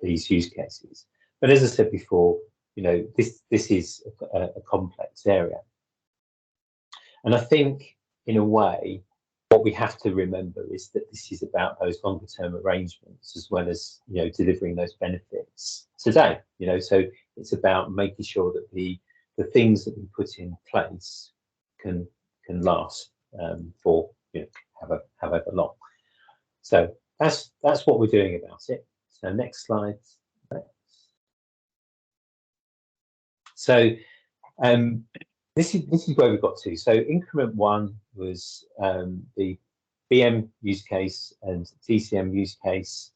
use cases. But as I said before, this is a complex area, and I think in a way what we have to remember is that this is about those longer term arrangements as well as delivering those benefits today. So it's about making sure that the things that we put in place can last for however long. So that's what we're doing about it. So next slide. So this is where we got to. So increment 1 was the BM use case and TCM use case,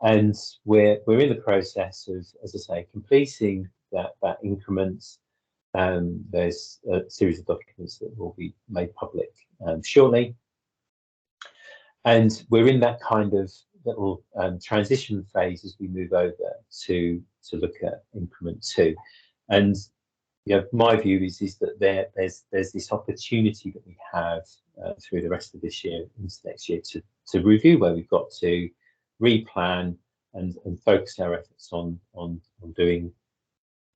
and we're in the process of, as I say, completing that increment. There's a series of documents that will be made public shortly, and we're in that kind of little transition phase as we move over to look at increment 2. And my view is that there's this opportunity that we have through the rest of this year into next year to review where we've got to, replan and focus our efforts on doing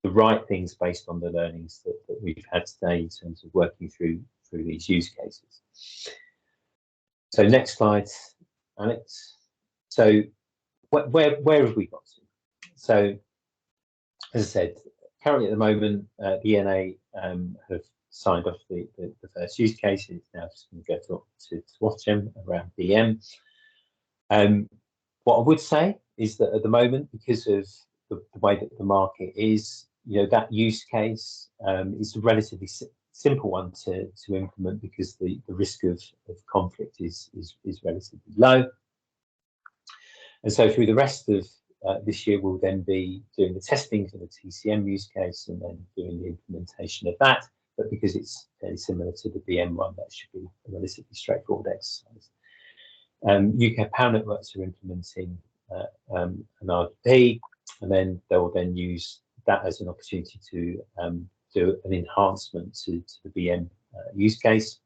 the right things based on the learnings that we've had today in terms of working through these use cases. So next slide, Alex. So where have we got to? So as I said, currently at the moment, the ENA have signed off the first use case. It's now just going to go to Ofgem around BM. What I would say is that at the moment, because of the way that the market is, that use case is a relatively simple one to implement because the risk of conflict is relatively low. And so through the rest of this year, we'll then be doing the testing for the TCM use case and then doing the implementation of that. But because it's fairly similar to the BM one, that should be a relatively straightforward exercise. UK Power Networks are implementing an RDP, and then they'll then use that as an opportunity to do an enhancement to the BM use case.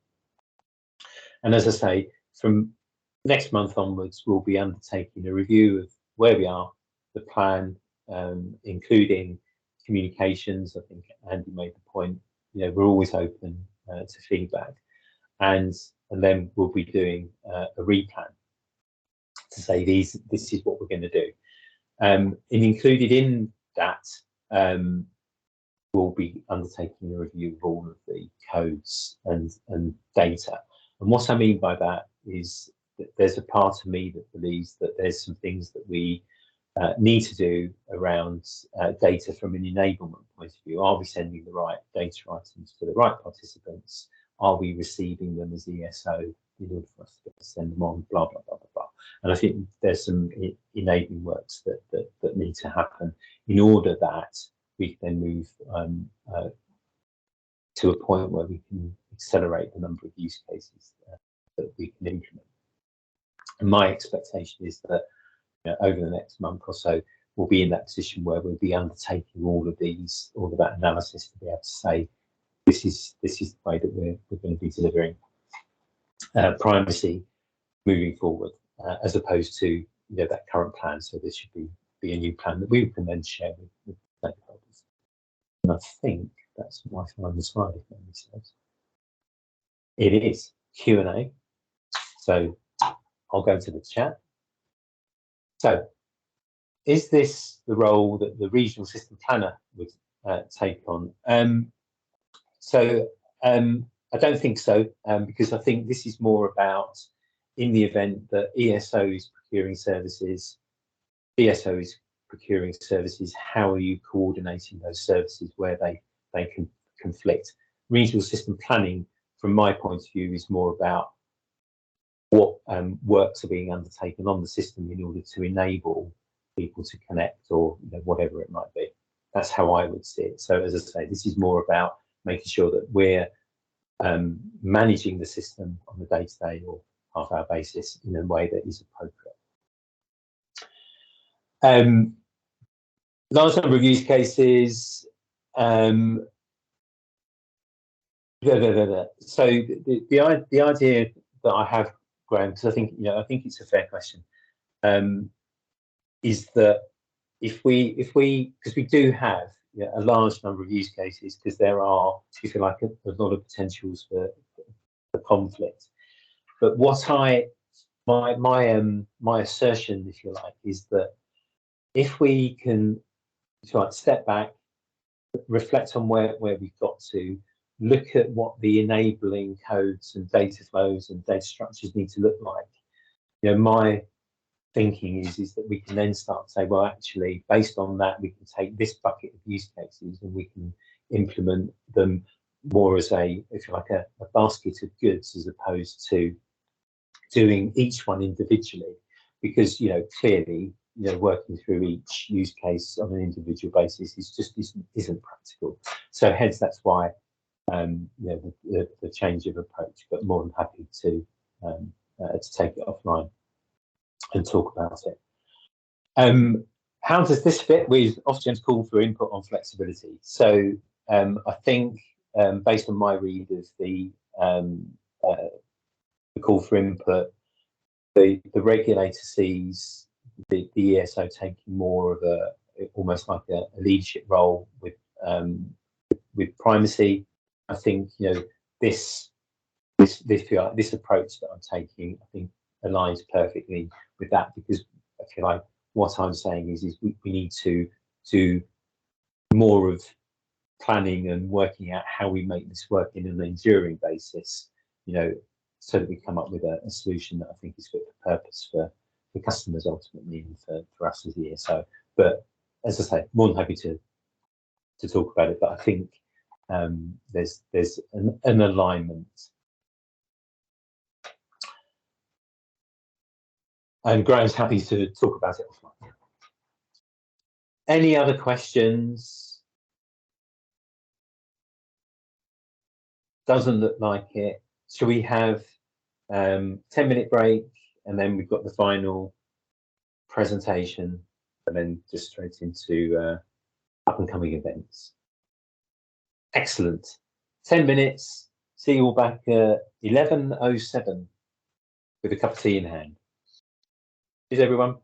And as I say, from next month onwards, we'll be undertaking a review of where we are, the plan, including communications. I think Andy made the point, we're always open to feedback, and then we'll be doing a replan to say this is what we're going to do. And included in that, we'll be undertaking a review of all of the codes and data. And what I mean by that is that there's a part of me that believes that there's some things that we need to do around data from an enablement point of view. Are we sending the right data items to the right participants? Are we receiving them as ESO in order for us to send them on? Blah, blah, blah, blah, blah. And I think there's some enabling works that need to happen in order that we can then move to a point where we can accelerate the number of use cases that we can implement. And my expectation is that over the next month or so, we'll be in that position where we'll be undertaking all of that analysis to be able to say, this is the way that we're going to be delivering primacy moving forward, as opposed to that current plan. So there should be a new plan that we can then share with stakeholders. And I think that's my final slide, if memory serves. It is Q&A. So I'll go to the chat. So is this the role that the regional system planner would take on? I don't think so, because I think this is more about, in the event that ESO is procuring services, DSO is procuring services, how are you coordinating those services where they can conflict? Regional system planning, from my point of view, is more about what works are being undertaken on the system in order to enable people to connect, or whatever it might be. That's how I would see it. So as I say, this is more about making sure that we're managing the system on a day-to-day or half-hour basis in a way that is appropriate. Large number of use cases. So the idea that I have, Graham, because I think it's a fair question, is that if we because we do have a large number of use cases, because there are, if you like, a lot of potentials for conflict. But what my assertion, if you like, is that if we can step back, reflect on where we've got to, look at what the enabling codes and data flows and data structures need to look like, my thinking is that we can then start to say, well, actually, based on that, we can take this bucket of use cases and we can implement them more as a basket of goods, as opposed to doing each one individually, because clearly working through each use case on an individual basis isn't practical. So hence that's why the change of approach, but more than happy to take it offline and talk about it. How does this fit with Ofgem's call for input on flexibility? So I think based on my read of the call for input, the regulator sees the ESO taking more of almost like a leadership role with primacy. I think this approach that I'm taking, I think, aligns perfectly with that, because I feel like what I'm saying is we need to do more of planning and working out how we make this work in an enduring basis, so that we come up with a solution that I think is fit for purpose for the customers ultimately, and for us as the ESO. But as I say, more than happy to talk about it, but I think there's an alignment. And Graham's happy to talk about it offline. Any other questions? Doesn't look like it. Shall we have 10-minute break, and then we've got the final presentation, and then just straight into up and coming events. Excellent. 10 minutes. See you all back at 11:07 with a cup of tea in hand. Cheers, everyone.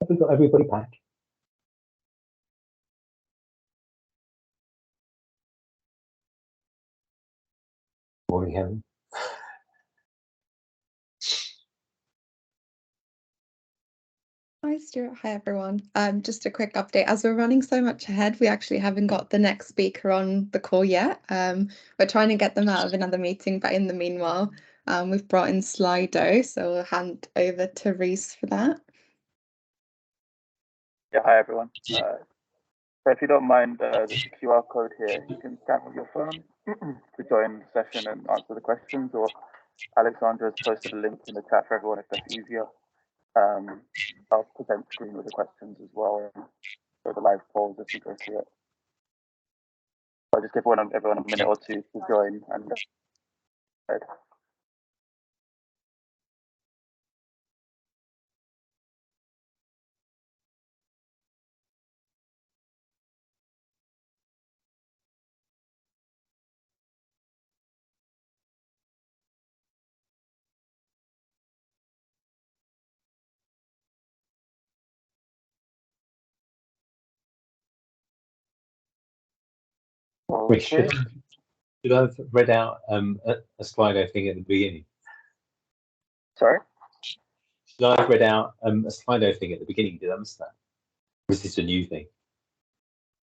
Have we got everybody back? Morning, Helen. Hi, Stuart. Hi, everyone. Just a quick update. As we're running so much ahead, we actually haven't got the next speaker on the call yet. We're trying to get them out of another meeting, but in the meanwhile, we've brought in Slido, so we'll hand over to Reese for that. Yeah, hi everyone. So if you don't mind, there's a QR code here. You can scan with your phone to join the session and answer the questions, or Alexandra has posted a link in the chat for everyone if that's easier. I'll present screen with the questions as well, and show the live polls as we go through it. I'll just give everyone a minute or two to join and Should I have read out a Slido thing at the beginning? Sorry? Should I have read out a Slido thing at the beginning? Did I miss that? Or is this a new thing?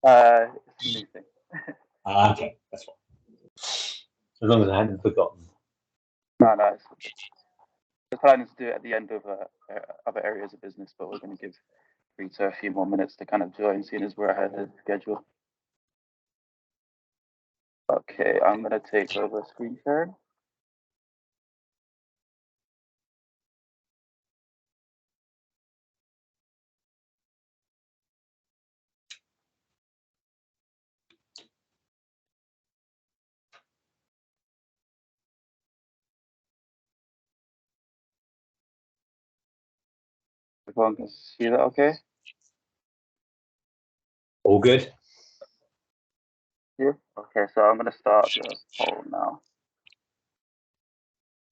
It's a new thing. Okay, that's fine. As long as I hadn't forgotten. No, the plan is to do it at the end of other areas of business, but we're going to give Rita a few more minutes to kind of join, seeing as we're ahead of schedule. Okay, I'm going to take over screen sharing. Everyone can see that okay? All good? you. Okay, so I'm going to start the poll now.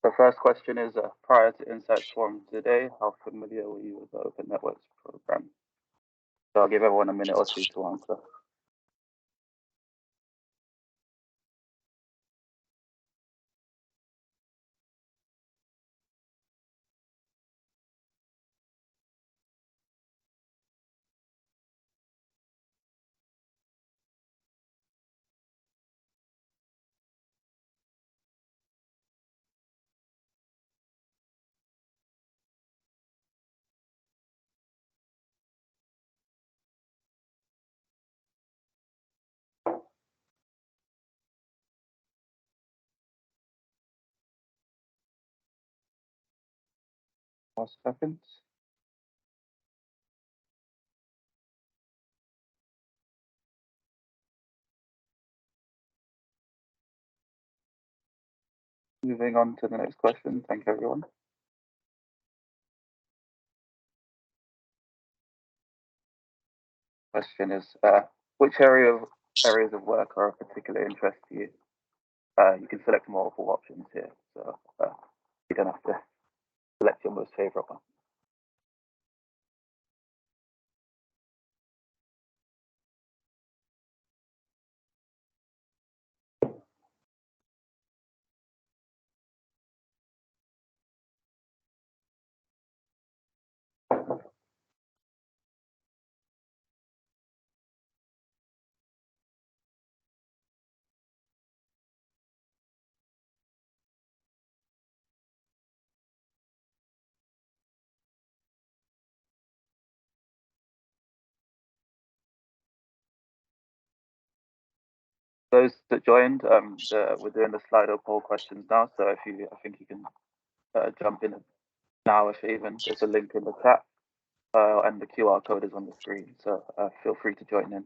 The first question is, prior to Insights Forum today, how familiar were you with the Open Networks program? So I'll give everyone a minute or two to answer. More seconds. Moving on to the next question. Thank you, everyone. Question is, which areas of work are of particular interest to you? You can select multiple options here, so you don't have to select your most favorite one. Those that joined, we're doing the Slido poll questions now. So if you, I think you can jump in now if even. There's a link in the chat, and the QR code is on the screen. So feel free to join in.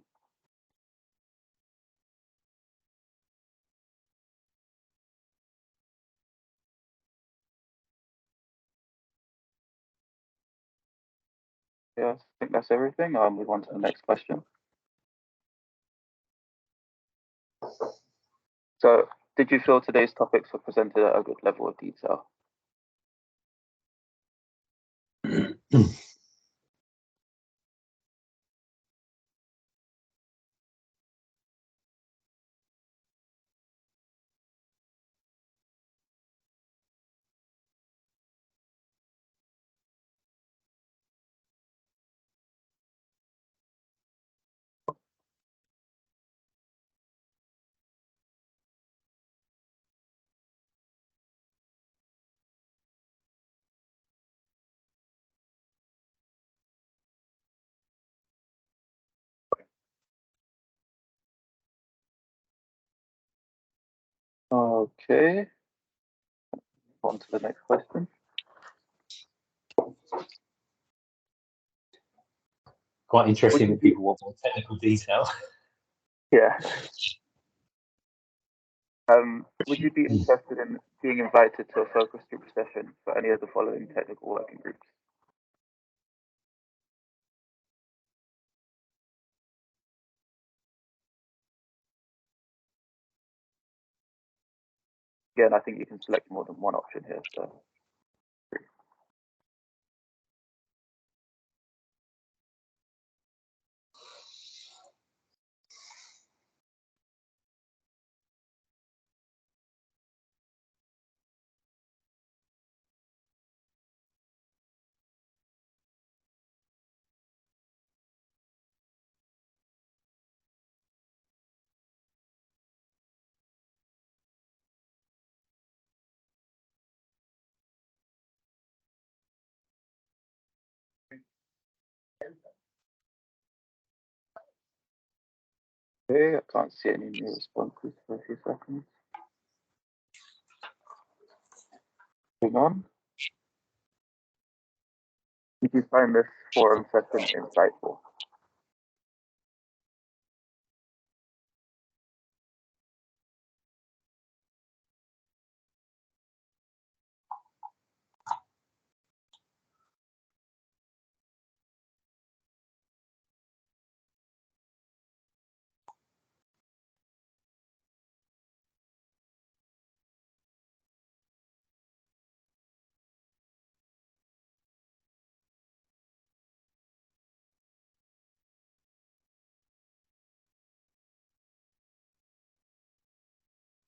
Yeah, I think that's everything. I'll move on to the next question. So, did you feel today's topics were presented at a good level of detail? Okay. On to the next question. Quite interesting that people want more technical detail. Yeah. Would you be interested in being invited to a focus group session for any of the following technical working groups? Again, I think you can select more than one option here. So. Okay, I can't see any new responses for a few seconds. Moving on. Did you find this forum session insightful?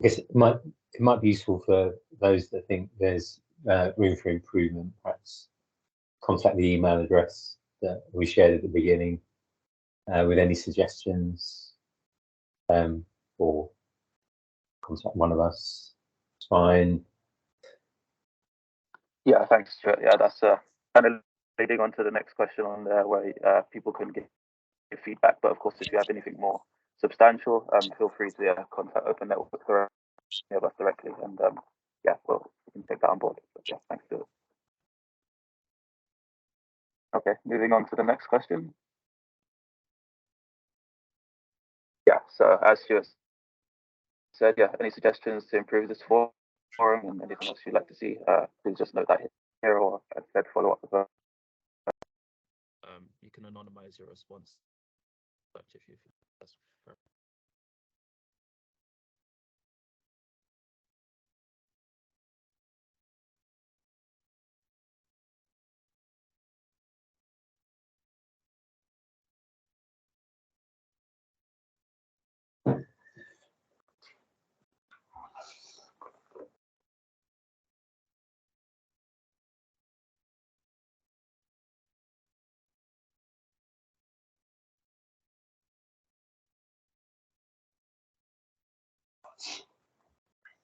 guess it might be useful for those that think there's room for improvement. Perhaps contact the email address that we shared at the beginning with any suggestions, or contact one of us. It's fine. Yeah, thanks, Stuart. Yeah, that's kind of leading on to the next question on there, where people can give feedback. But of course, if you have anything more substantial, feel free to contact Open Network or any of us directly, and yeah, well, we can take that on board. But yeah, thanks, Stuart. Okay, moving on to the next question. Yeah, so as Stuart said, yeah, any suggestions to improve this forum and anything else you'd like to see, please just note that here, or as I said, follow up with her. You can anonymize your response if you feel that's fair.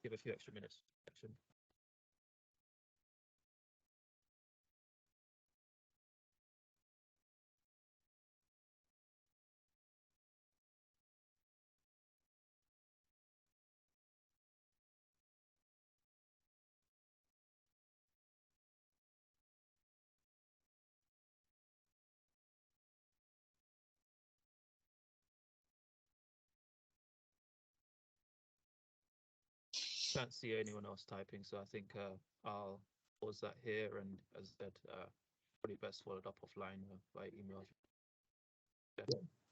Give a few extra minutes. Can't see anyone else typing, so I think I'll pause that here, and as I said, probably best followed up offline by email.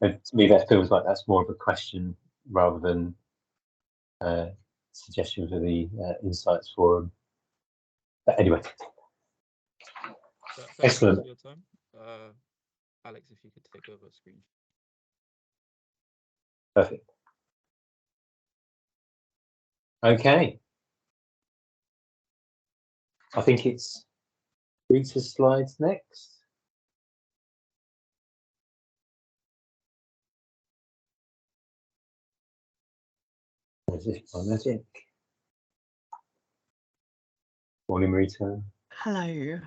And to me, that feels like that's more of a question rather than suggestion for the Insights Forum. But anyway, excellent. For your time. Alex, if you could take over screen. Perfect. Okay. I think it's Rita's slides next. As if by magic. Morning, Rita. Hello.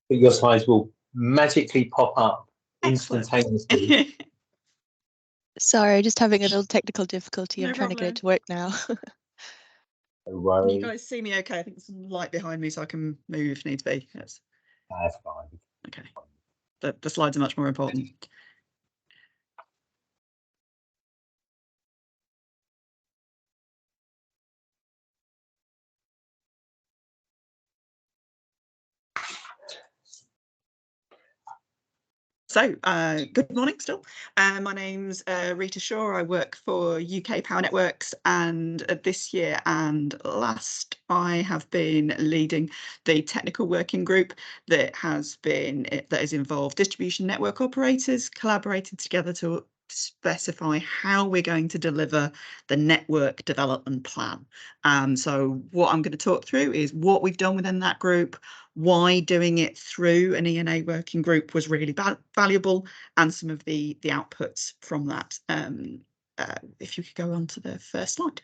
But your slides will magically pop up Excellent. instantaneously. Sorry, just having a little technical difficulty. No I'm trying to get it problem. to work now. No Can worries. you guys see me okay? I think there's some light behind me so I can move if need be. That's fine. okay. The slides are much more important. So, good morning still. My name's Rita Shaw. I work for UK Power Networks, and this year and last I have been leading the technical working group that has involved distribution network operators collaborating together to specify how we're going to deliver the network development plan. So what I'm going to talk through is what we've done within that group, why doing it through an ENA working group was really valuable, and some of the outputs from that. If you could go on to the first slide.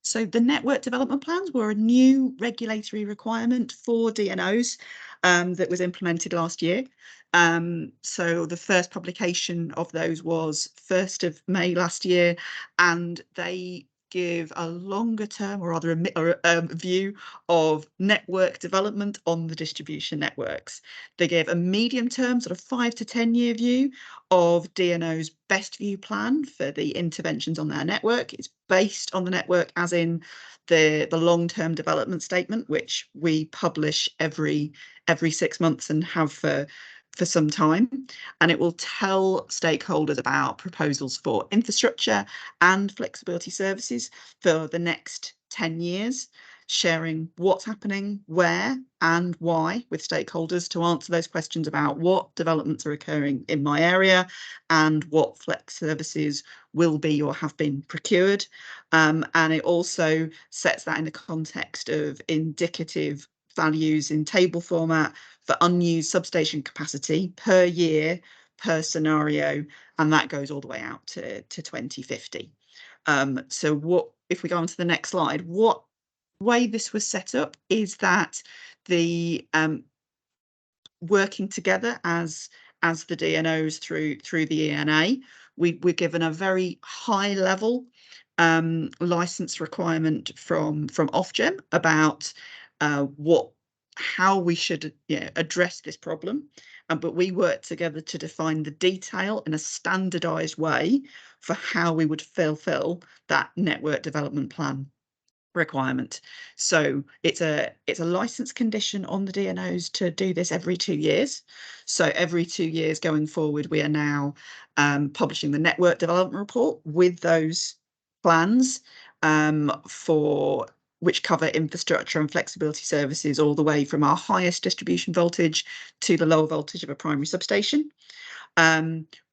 So the network development plans were a new regulatory requirement for DNOs that was implemented last year. So the first publication of those was 1st of May last year, and they give a longer term, or rather a view of network development on the distribution networks. They gave a medium term, sort of 5 to 10 year view of DNO's best view plan for the interventions on their network. It's based on the network, as in the long-term development statement, which we publish every 6 months and have for some time, and it will tell stakeholders about proposals for infrastructure and flexibility services for the next 10 years. sharing what's happening, where and why with stakeholders to answer those questions about what developments are occurring in my area and what flex services will be or have been procured. And it also sets that in the context of indicative values in table format for unused substation capacity per year, per scenario, and that goes all the way out to 2050. So what, if we go on to the next slide, what way this was set up is that the working together as the DNOs through the ENA, we're given a very high level license requirement from Ofgem about how we should address this problem, but we worked together to define the detail in a standardized way for how we would fulfill that network development plan requirement. So it's a license condition on the DNOs to do this every 2 years. So every 2 years going forward, we are now publishing the network development report with those plans for which cover infrastructure and flexibility services all the way from our highest distribution voltage to the lower voltage of a primary substation.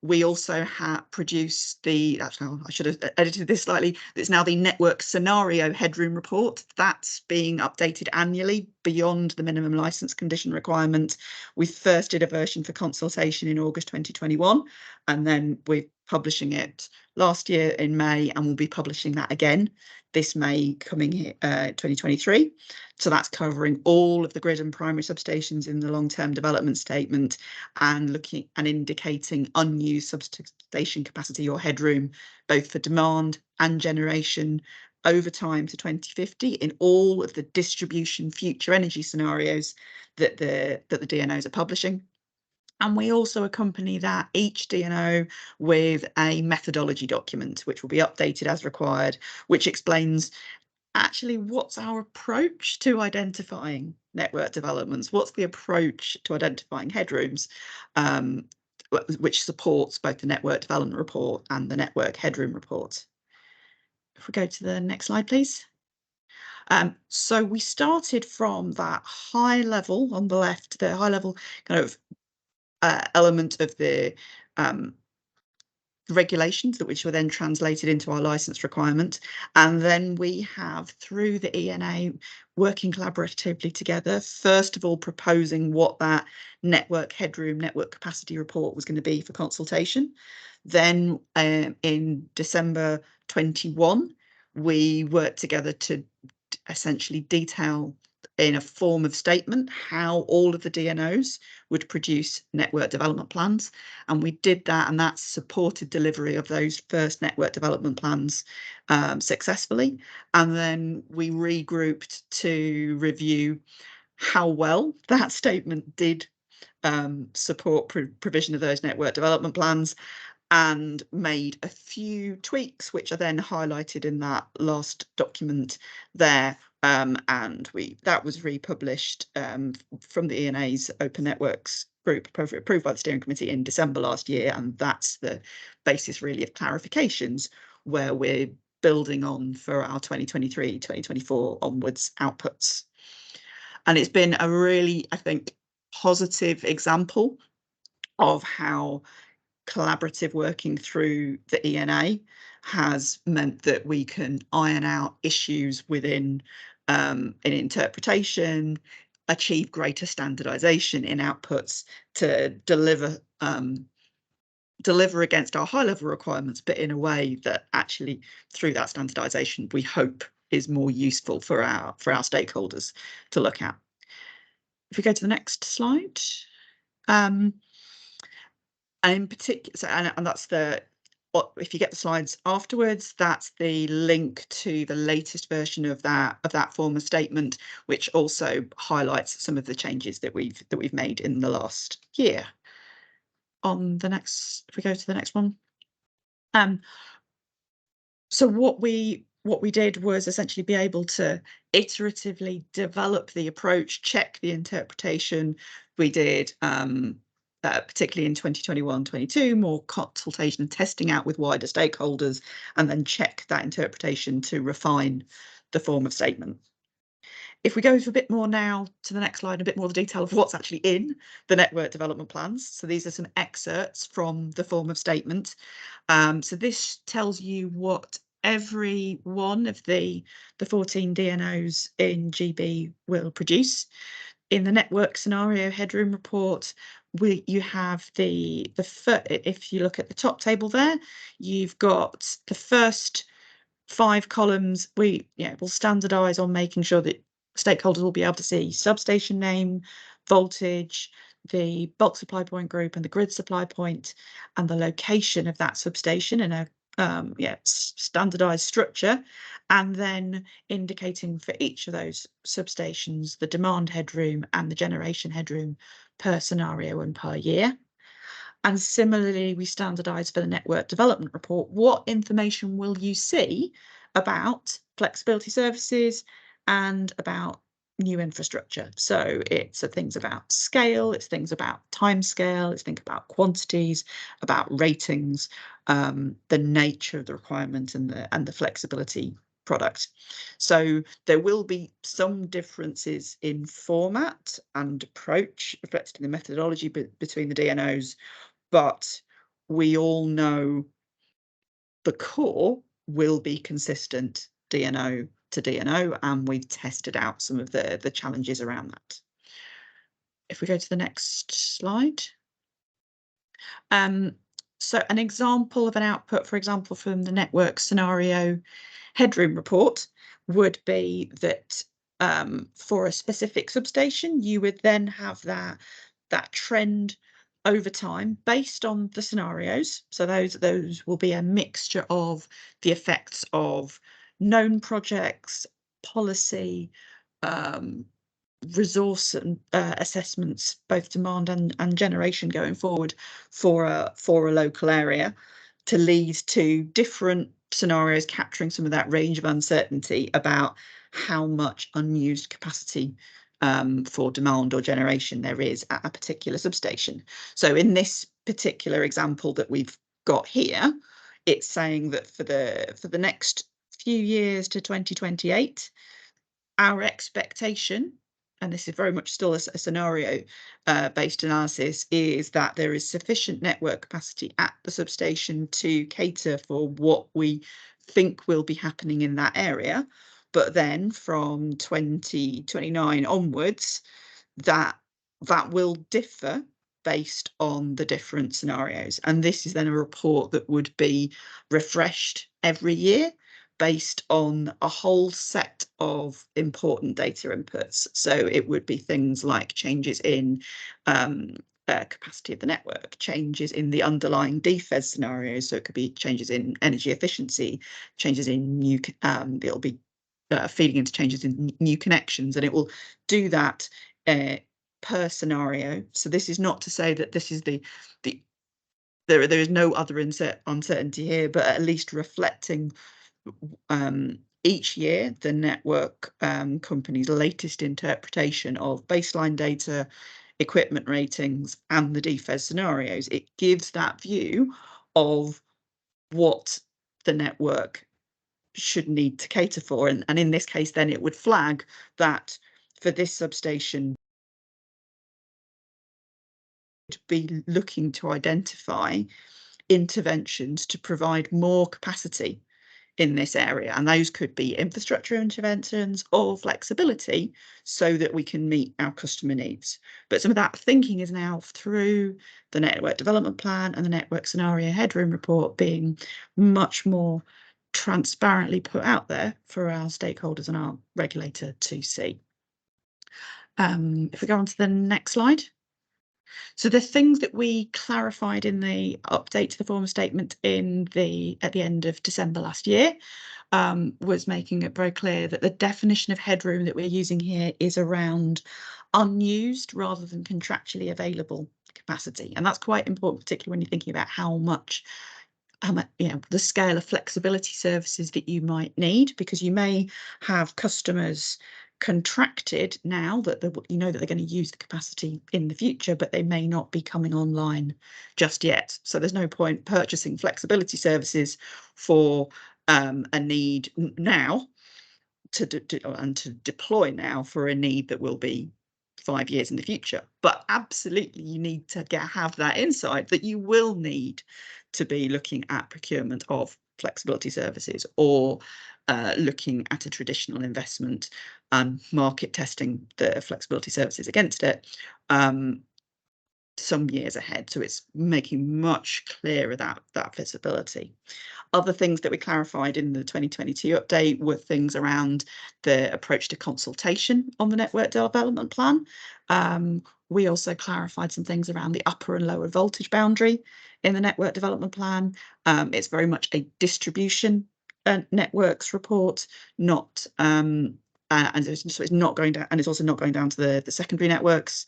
We also produce the, I should have edited this slightly, it's now the network scenario headroom report. That's being updated annually beyond the minimum license condition requirement. We first did a version for consultation in August 2021, and then we're publishing it last year in May, and we'll be publishing that again this May coming 2023. So that's covering all of the grid and primary substations in the long-term development statement and looking and indicating unused substation capacity or headroom, both for demand and generation over time to 2050 in all of the distribution future energy scenarios that the DNOs are publishing. And we also accompany that each DNO with a methodology document, which will be updated as required, which explains actually what's our approach to identifying network developments, what's the approach to identifying headrooms, which supports both the network development report and the network headroom report. If we go to the next slide, please. So we started from that high level on the left, the high level kind of element of the regulations that which were then translated into our license requirement, and then we have through the ENA working collaboratively together, first of all proposing what that network headroom, network capacity report was going to be for consultation. Then in December 21 we worked together to essentially detail in a form of statement how all of the DNOs would produce network development plans, and we did that, and that supported delivery of those first network development plans successfully. And then we regrouped to review how well that statement did support provision of those network development plans, and made a few tweaks which are then highlighted in that last document there. And that was republished from the ENA's Open Networks group, approved by the steering committee in December last year, and that's the basis really of clarifications where we're building on for our 2023-2024 onwards outputs. And it's been a really, I think, positive example of how collaborative working through the ENA has meant that we can iron out issues within in interpretation, achieve greater standardization in outputs to deliver against our high level requirements, but in a way that actually through that standardization we hope is more useful for our stakeholders to look at. If we go to the next slide. And in particular, so, and that's if you get the slides afterwards, that's the link to the latest version of that form of statement, which also highlights some of the changes that we've made in the last year. On the next, if we go to the next one. So what we did was essentially be able to iteratively develop the approach, check the interpretation. We did particularly in 2021-22, more consultation and testing out with wider stakeholders, and then check that interpretation to refine the form of statement. If we go for a bit more now to the next slide, a bit more of the detail of what's actually in the network development plans. So these are some excerpts from the form of statement. So this tells you what every one of the 14 DNOs in GB will produce. In the network scenario headroom report, you have if you look at the top table there, you've got the first 5 columns. We'll standardize on making sure that stakeholders will be able to see substation name, voltage, the bulk supply point group and the grid supply point, and the location of that substation in a standardized structure, and then indicating for each of those substations the demand headroom and the generation headroom per scenario and per year. And similarly, we standardise for the network development report what information will you see about flexibility services and about new infrastructure. So it's things about scale, it's things about time scale, it's things about quantities, about ratings, the nature of the requirement and the flexibility product. So there will be some differences in format and approach reflected in the methodology between the DNOs, but we all know the core will be consistent DNO to DNO, and we've tested out some of the challenges around that. If we go to the next slide. So an example of an output, for example, from the network scenario headroom report would be that for a specific substation, you would then have that trend over time based on the scenarios. So those will be a mixture of the effects of known projects, policy, resource and assessments, both demand and generation going forward for a local area, to lead to different scenarios capturing some of that range of uncertainty about how much unused capacity for demand or generation there is at a particular substation. So in this particular example that we've got here, it's saying that for the next few years to 2028, our expectation, and this is very much still a scenario based analysis, is that there is sufficient network capacity at the substation to cater for what we think will be happening in that area. But then from 2029 onwards, that will differ based on the different scenarios. And this is then a report that would be refreshed every year based on a whole set of important data inputs. So it would be things like changes in capacity of the network, changes in the underlying DFES scenarios. So it could be changes in energy efficiency, changes in new, it'll be feeding into changes in new connections, and it will do that per scenario. So this is not to say that this is there is no other uncertainty here, but at least reflecting each year the network company's latest interpretation of baseline data, equipment ratings, and the DFES scenarios. It gives that view of what the network should need to cater for, and in this case then it would flag that for this substation to be looking to identify interventions to provide more capacity in this area, and those could be infrastructure interventions or flexibility so that we can meet our customer needs. But some of that thinking is now through the network development plan and the network scenario headroom report being much more transparently put out there for our stakeholders and our regulator to see. If we go on to the next slide. So the things that we clarified in the update to the form of statement at the end of December last year was making it very clear that the definition of headroom that we're using here is around unused rather than contractually available capacity. And that's quite important, particularly when you're thinking about how much the scale of flexibility services that you might need, because you may have customers contracted now that that they're going to use the capacity in the future, but they may not be coming online just yet. So there's no point purchasing flexibility services for a need now to deploy now for a need that will be 5 years in the future. But absolutely, you need to have that insight that you will need to be looking at procurement of flexibility services, or looking at a traditional investment and market testing the flexibility services against it some years ahead. So it's making much clearer that visibility. Other things that we clarified in the 2022 update were things around the approach to consultation on the network development plan. We also clarified some things around the upper and lower voltage boundary in the network development plan. It's very much a distribution networks report, not and so it's not going down, and it's also not going down to the secondary networks.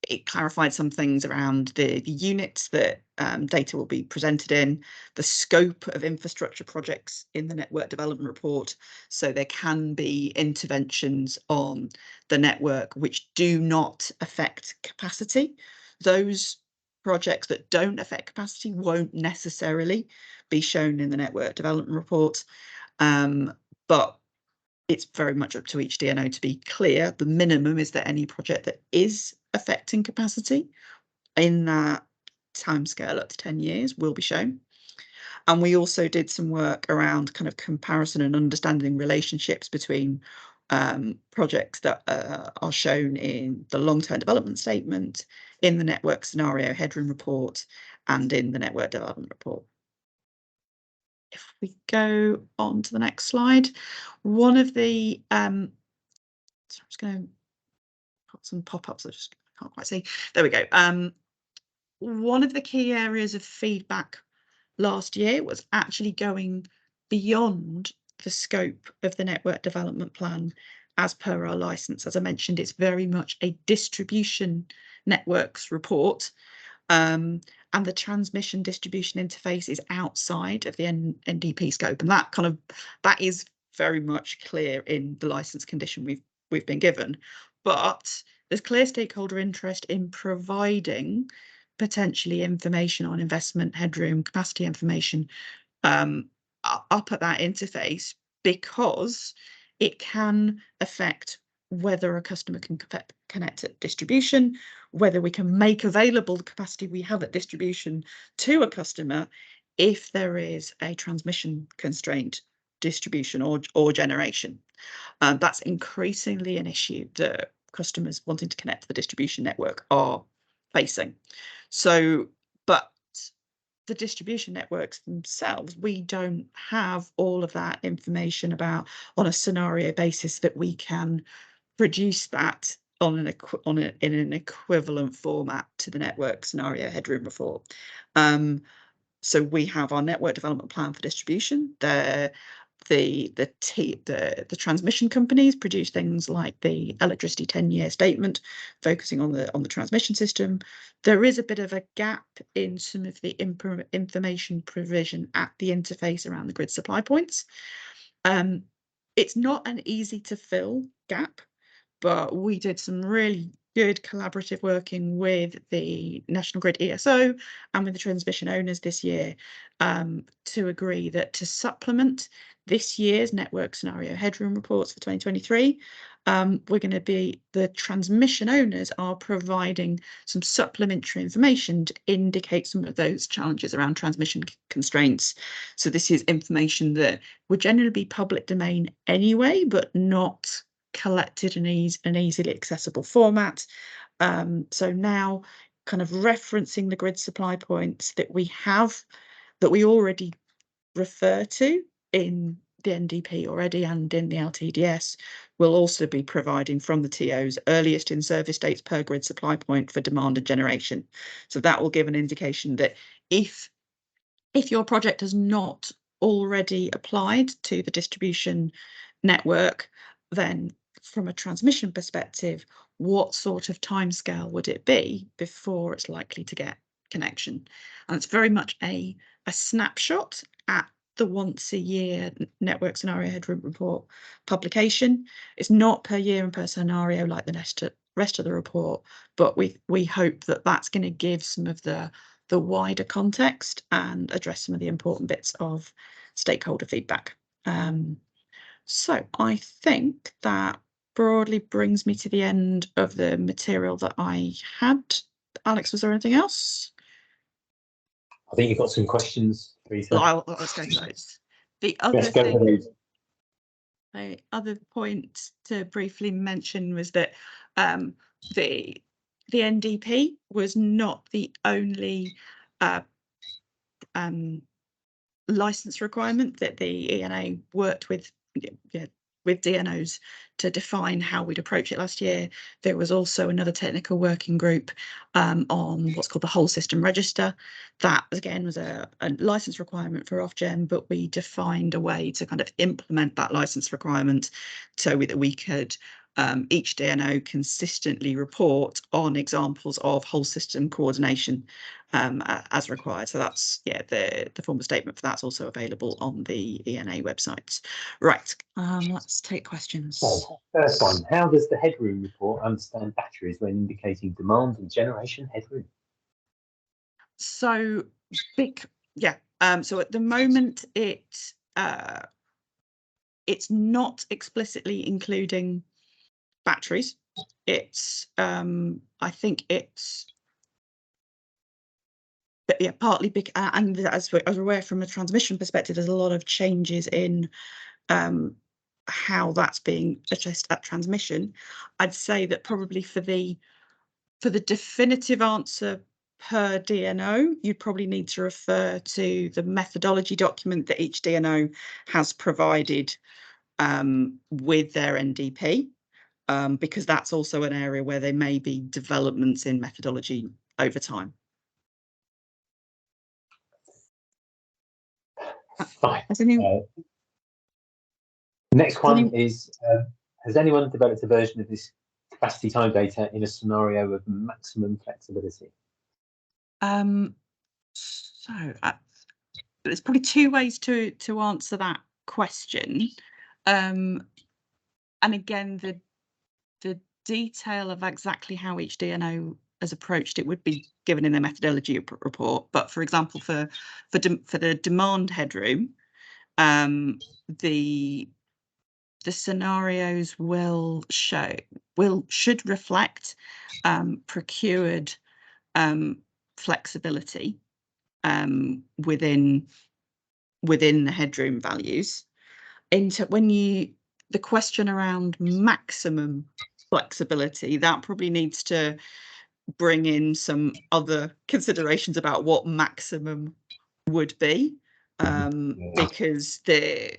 It clarified some things around the units that data will be presented in, the scope of infrastructure projects in the network development report. So there can be interventions on the network which do not affect capacity. Those projects that don't affect capacity won't necessarily be shown in the network development report, but it's very much up to each DNO to be clear. The minimum is that any project that is affecting capacity in that timescale up to 10 years will be shown. And we also did some work around kind of comparison and understanding relationships between projects that are shown in the long-term development statement, in the network scenario headroom report, and in the network development report. If we go on to the next slide, one of the so I'm just going to put some pop-ups. I just can't quite see. There we go. One of the key areas of feedback last year was actually going beyond the scope of the network development plan as per our license. As I mentioned, it's very much a distribution networks report. And the transmission distribution interface is outside of the NDP scope, and that is very much clear in the license condition we've been given. But there's clear stakeholder interest in providing potentially information on investment headroom, capacity information up at that interface, because it can affect whether a customer can connect at distribution, whether we can make available the capacity we have at distribution to a customer if there is a transmission constraint, distribution or generation. That's increasingly an issue that customers wanting to connect to the distribution network are facing. So, but the distribution networks themselves, we don't have all of that information about on a scenario basis that we can produce that in an equivalent format to the network scenario headroom report. So we have our network development plan for distribution. The transmission companies produce things like the electricity 10-year statement, focusing on the transmission system. There is a bit of a gap in some of the information provision at the interface around the grid supply points. It's not an easy to fill gap, but we did some really good collaborative working with the National Grid ESO and with the transmission owners this year to agree that to supplement this year's network scenario headroom reports for 2023, the transmission owners are providing some supplementary information to indicate some of those challenges around transmission constraints. So this is information that would generally be public domain anyway, but not collected in an easily accessible format. So now kind of referencing the grid supply points that we already refer to in the NDP already and in the LTDS, will also be providing from the TOs earliest in service dates per grid supply point for demand and generation. So that will give an indication that if your project has not already applied to the distribution network, then from a transmission perspective, what sort of timescale would it be before it's likely to get connection? And it's very much a snapshot at the once a year network scenario headroom report publication. It's not per year and per scenario like the rest of the report, but we hope that that's going to give some of the wider context and address some of the important bits of stakeholder feedback. So I think that broadly brings me to the end of the material that I had. Alex, was there anything else? I think you've got some questions, Teresa. Let's go to those. The other Let's go for those. the other point to briefly mention was that the NDP was not the only license requirement that the ENA worked with DNOs to define how we'd approach it last year. There was also another technical working group on what's called the whole system register. That again was a license requirement for Ofgem, but we defined a way to kind of implement that license requirement so that we could each DNO consistently report on examples of whole system coordination as required. So that's, yeah, the formal statement for that's also available on the ENA websites. Right, let's take questions. So, first one, how does the headroom report understand batteries when indicating demand and generation headroom? So so at the moment it's not explicitly including batteries. It's I think it's, but yeah, partly big, and as we're aware from a transmission perspective, there's a lot of changes in how that's being addressed at transmission. I'd say that probably for the definitive answer per DNO, you'd probably need to refer to the methodology document that each DNO has provided with their NDP, because that's also an area where there may be developments in methodology over time. Fine. Next one is, has anyone developed a version of this capacity time data in a scenario of maximum flexibility? There's probably two ways to answer that question. And again, the detail of exactly how each DNO has approached it would be given in the methodology report. But for example, for the demand headroom, the scenarios should reflect procured flexibility within the headroom values. The question around maximum flexibility, that probably needs to bring in some other considerations about what maximum would be, because the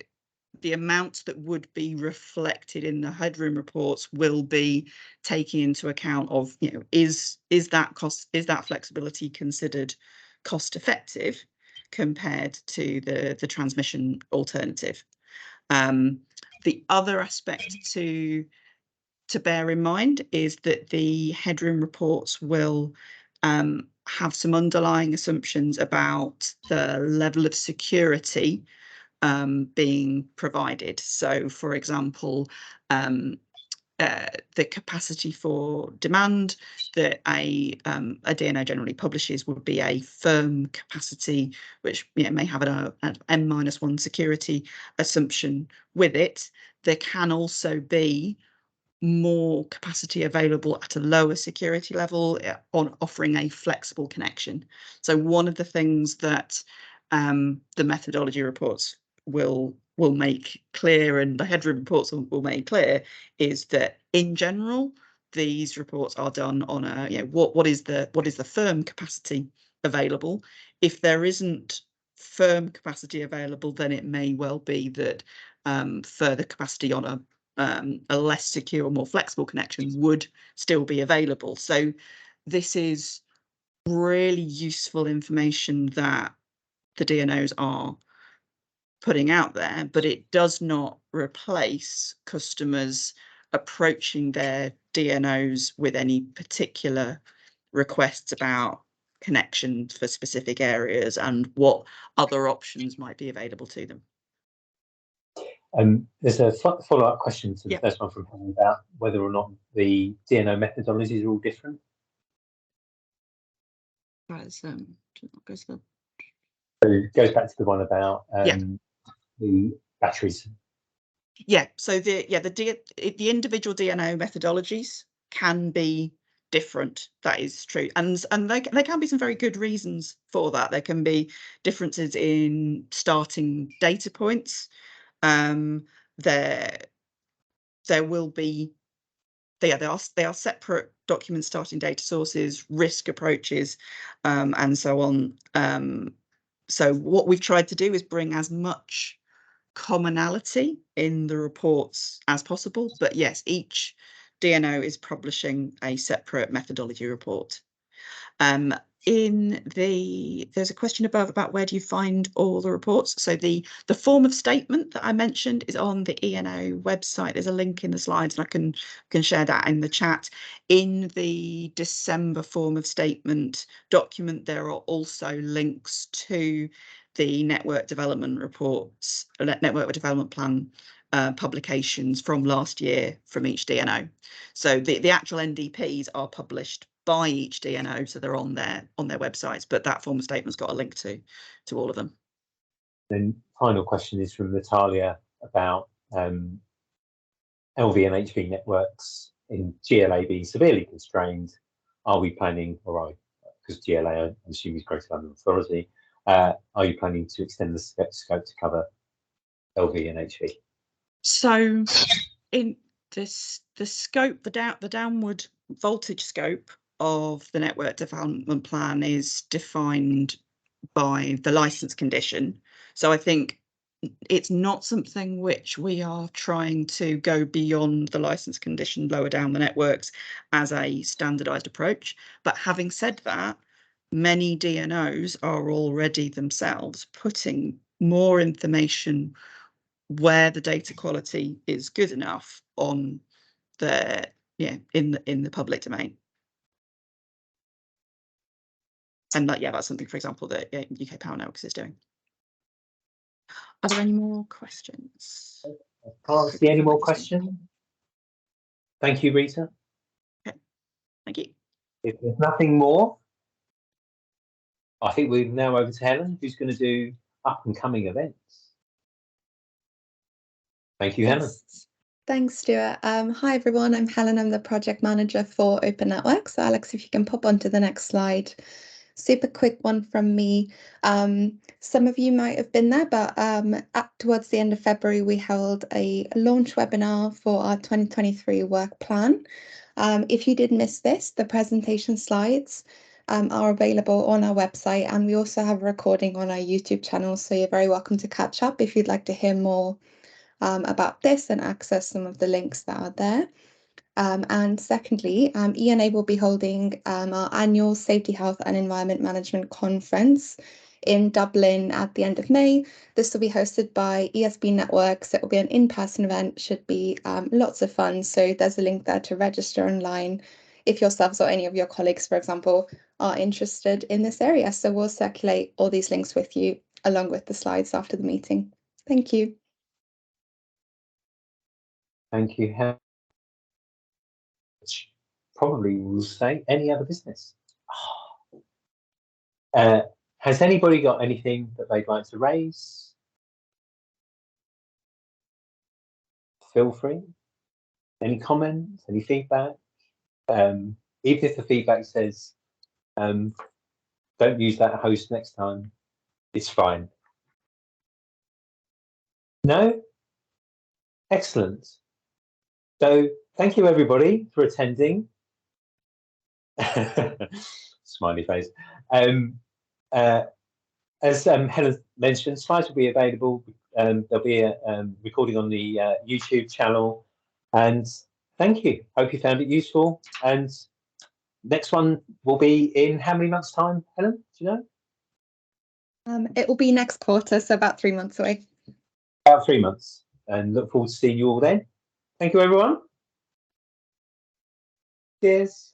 amount that would be reflected in the headroom reports will be taking into account of, you know, is that flexibility considered cost effective compared to the transmission alternative. The other aspect to bear in mind is that the headroom reports will have some underlying assumptions about the level of security being provided. So, for example, the capacity for demand that a DNO generally publishes would be a firm capacity, which, you know, may have an N-1 security assumption with it. There can also be more capacity available at a lower security level on offering a flexible connection. So one of the things that the methodology reports will make clear, and the headroom reports will make clear, is that in general these reports are done on a, you know, what is the firm capacity available. If there isn't firm capacity available, then it may well be that further capacity on a less secure, more flexible connection would still be available. So this is really useful information that the DNOs are putting out there, but it does not replace customers approaching their DNOs with any particular requests about connections for specific areas and what other options might be available to them. There's a follow-up question to the first one from Helen about whether or not the DNO methodologies are all different. Right, so it goes back to the one about the batteries. Yeah, so the individual DNO methodologies can be different. That is true, and there can be some very good reasons for that. There can be differences in starting data points. There will be they are separate document starting data sources, risk approaches, and so on. So what we've tried to do is bring as much commonality in the reports as possible, but yes, each DNO is publishing a separate methodology report. There's a question above about where do you find all the reports. So the form of statement that I mentioned is on the ENO website. There's a link in the slides, and I can share that in the chat. In the December form of statement document, there are also links to the network development reports, network development plan publications from last year from each DNO. So the actual NDPs are published by each DNO, so they're on their websites, but that form of statement's got a link to all of them. Then final question is from Natalia about LV and HV networks in GLA being severely constrained. Are we planning, or because GLA, I assume, is Greater London Authority, are you planning to extend the scope to cover LV and HV? So in this, the scope, the downward voltage scope of the network development plan is defined by the license condition. So I think it's not something which we are trying to go beyond the license condition lower down the networks as a standardized approach. But having said that, many DNOs are already themselves putting more information where the data quality is good enough on the in the public domain. And that's something, for example, that UK Power Networks is doing. Are there any more questions? I can't see any more questions. Thank you, Rita. Okay. Thank you. If there's nothing more, I think we're now over to Helen, who's going to do up and coming events. Thank you, Helen. Thanks, Stuart. Hi, everyone. I'm Helen. I'm the project manager for Open Networks. So Alex, if you can pop onto the next slide. Super quick one from me. Some of you might have been there, but towards the end of February, we held a launch webinar for our 2023 work plan. If you did miss this, the presentation slides are available on our website, and we also have a recording on our YouTube channel. So you're very welcome to catch up if you'd like to hear more about this and access some of the links that are there. And secondly, ENA will be holding our annual Safety, Health and Environment Management Conference in Dublin at the end of May. This will be hosted by ESB Networks. It will be an in-person event, should be lots of fun. So there's a link there to register online if yourselves or any of your colleagues, for example, are interested in this area. So we'll circulate all these links with you along with the slides after the meeting. Thank you. Thank you, Helen. Probably will say any other business. Has anybody got anything that they'd like to raise? Feel free. Any comments, any feedback? Even if the feedback says, don't use that host next time, it's fine. No? Excellent. So thank you, everybody, for attending. Smiley face. As Helen mentioned, slides will be available. There'll be a recording on the YouTube channel. And thank you. Hope you found it useful. And next one will be in how many months' time, Helen? Do you know? It will be next quarter, so about 3 months away. About 3 months. And look forward to seeing you all then. Thank you, everyone. Cheers.